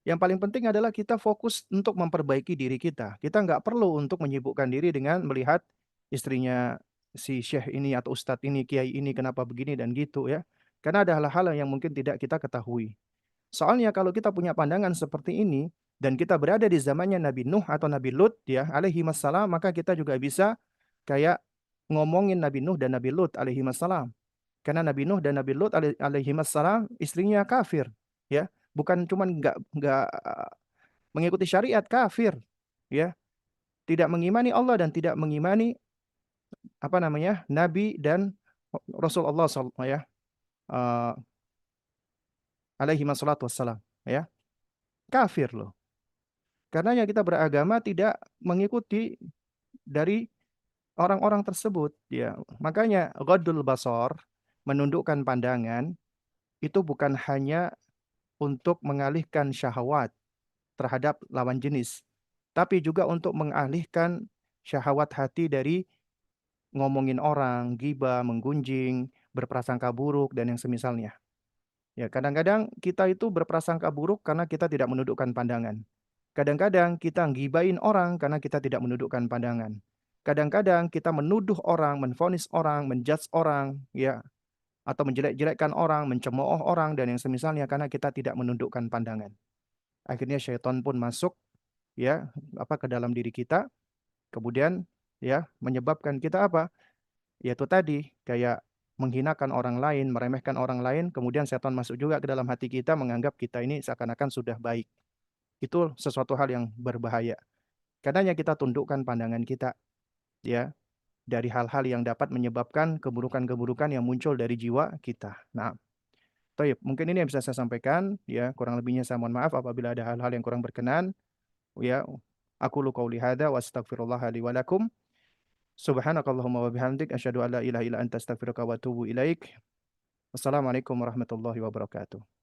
yang paling penting adalah kita fokus untuk memperbaiki diri kita. Kita nggak perlu untuk menyibukkan diri dengan melihat istrinya si syekh ini atau ustadz ini, kiai ini kenapa begini dan gitu ya. Karena ada hal-hal yang mungkin tidak kita ketahui. Soalnya kalau kita punya pandangan seperti ini dan kita berada di zamannya Nabi Nuh atau Nabi Lut ya alaihi wassalam, maka kita juga bisa kayak ngomongin Nabi Nuh dan Nabi Lut alaihi wassalam. Karena Nabi Nuh dan Nabi Lut alaihi wassalam istrinya kafir ya, bukan cuman nggak mengikuti syariat, kafir ya, tidak mengimani Allah dan tidak mengimani apa namanya Nabi dan Rasulullah ya, uh, alaihi wassalam ya, kafir loh. Karenanya kita beragama tidak mengikuti dari orang-orang tersebut ya. Makanya ghaddul basar, menundukkan pandangan itu bukan hanya untuk mengalihkan syahwat terhadap lawan jenis, tapi juga untuk mengalihkan syahwat hati dari ngomongin orang, gibah, menggunjing, berprasangka buruk dan yang semisalnya. Ya, kadang-kadang kita itu berprasangka buruk karena kita tidak menundukkan pandangan. Kadang-kadang kita ngibain orang karena kita tidak menundukkan pandangan. Kadang-kadang kita menuduh orang, menvonis orang, menjudge orang, ya, atau menjelek-jelekkan orang, mencemooh orang dan yang semisalnya karena kita tidak menundukkan pandangan. Akhirnya syaitan pun masuk ya apa ke dalam diri kita, kemudian ya menyebabkan kita apa? Yaitu tadi kayak menghinakan orang lain, meremehkan orang lain, kemudian setan masuk juga ke dalam hati kita menganggap kita ini seakan-akan sudah baik. Itu sesuatu hal yang berbahaya. Karenanya kita tundukkan pandangan kita ya dari hal-hal yang dapat menyebabkan keburukan-keburukan yang muncul dari jiwa kita. Nah, Toib, mungkin ini yang bisa saya sampaikan ya. Kurang lebihnya saya mohon maaf apabila ada hal-hal yang kurang berkenan. Ya, aku lu qauli hadza wa astaghfirullah li wa lakum. Subhanakallahumma wa bihamdik asyhadu an la ilaha illa anta astaghfiruka wa atubu ilaik. Wassalamualaikum warahmatullahi wabarakatuh.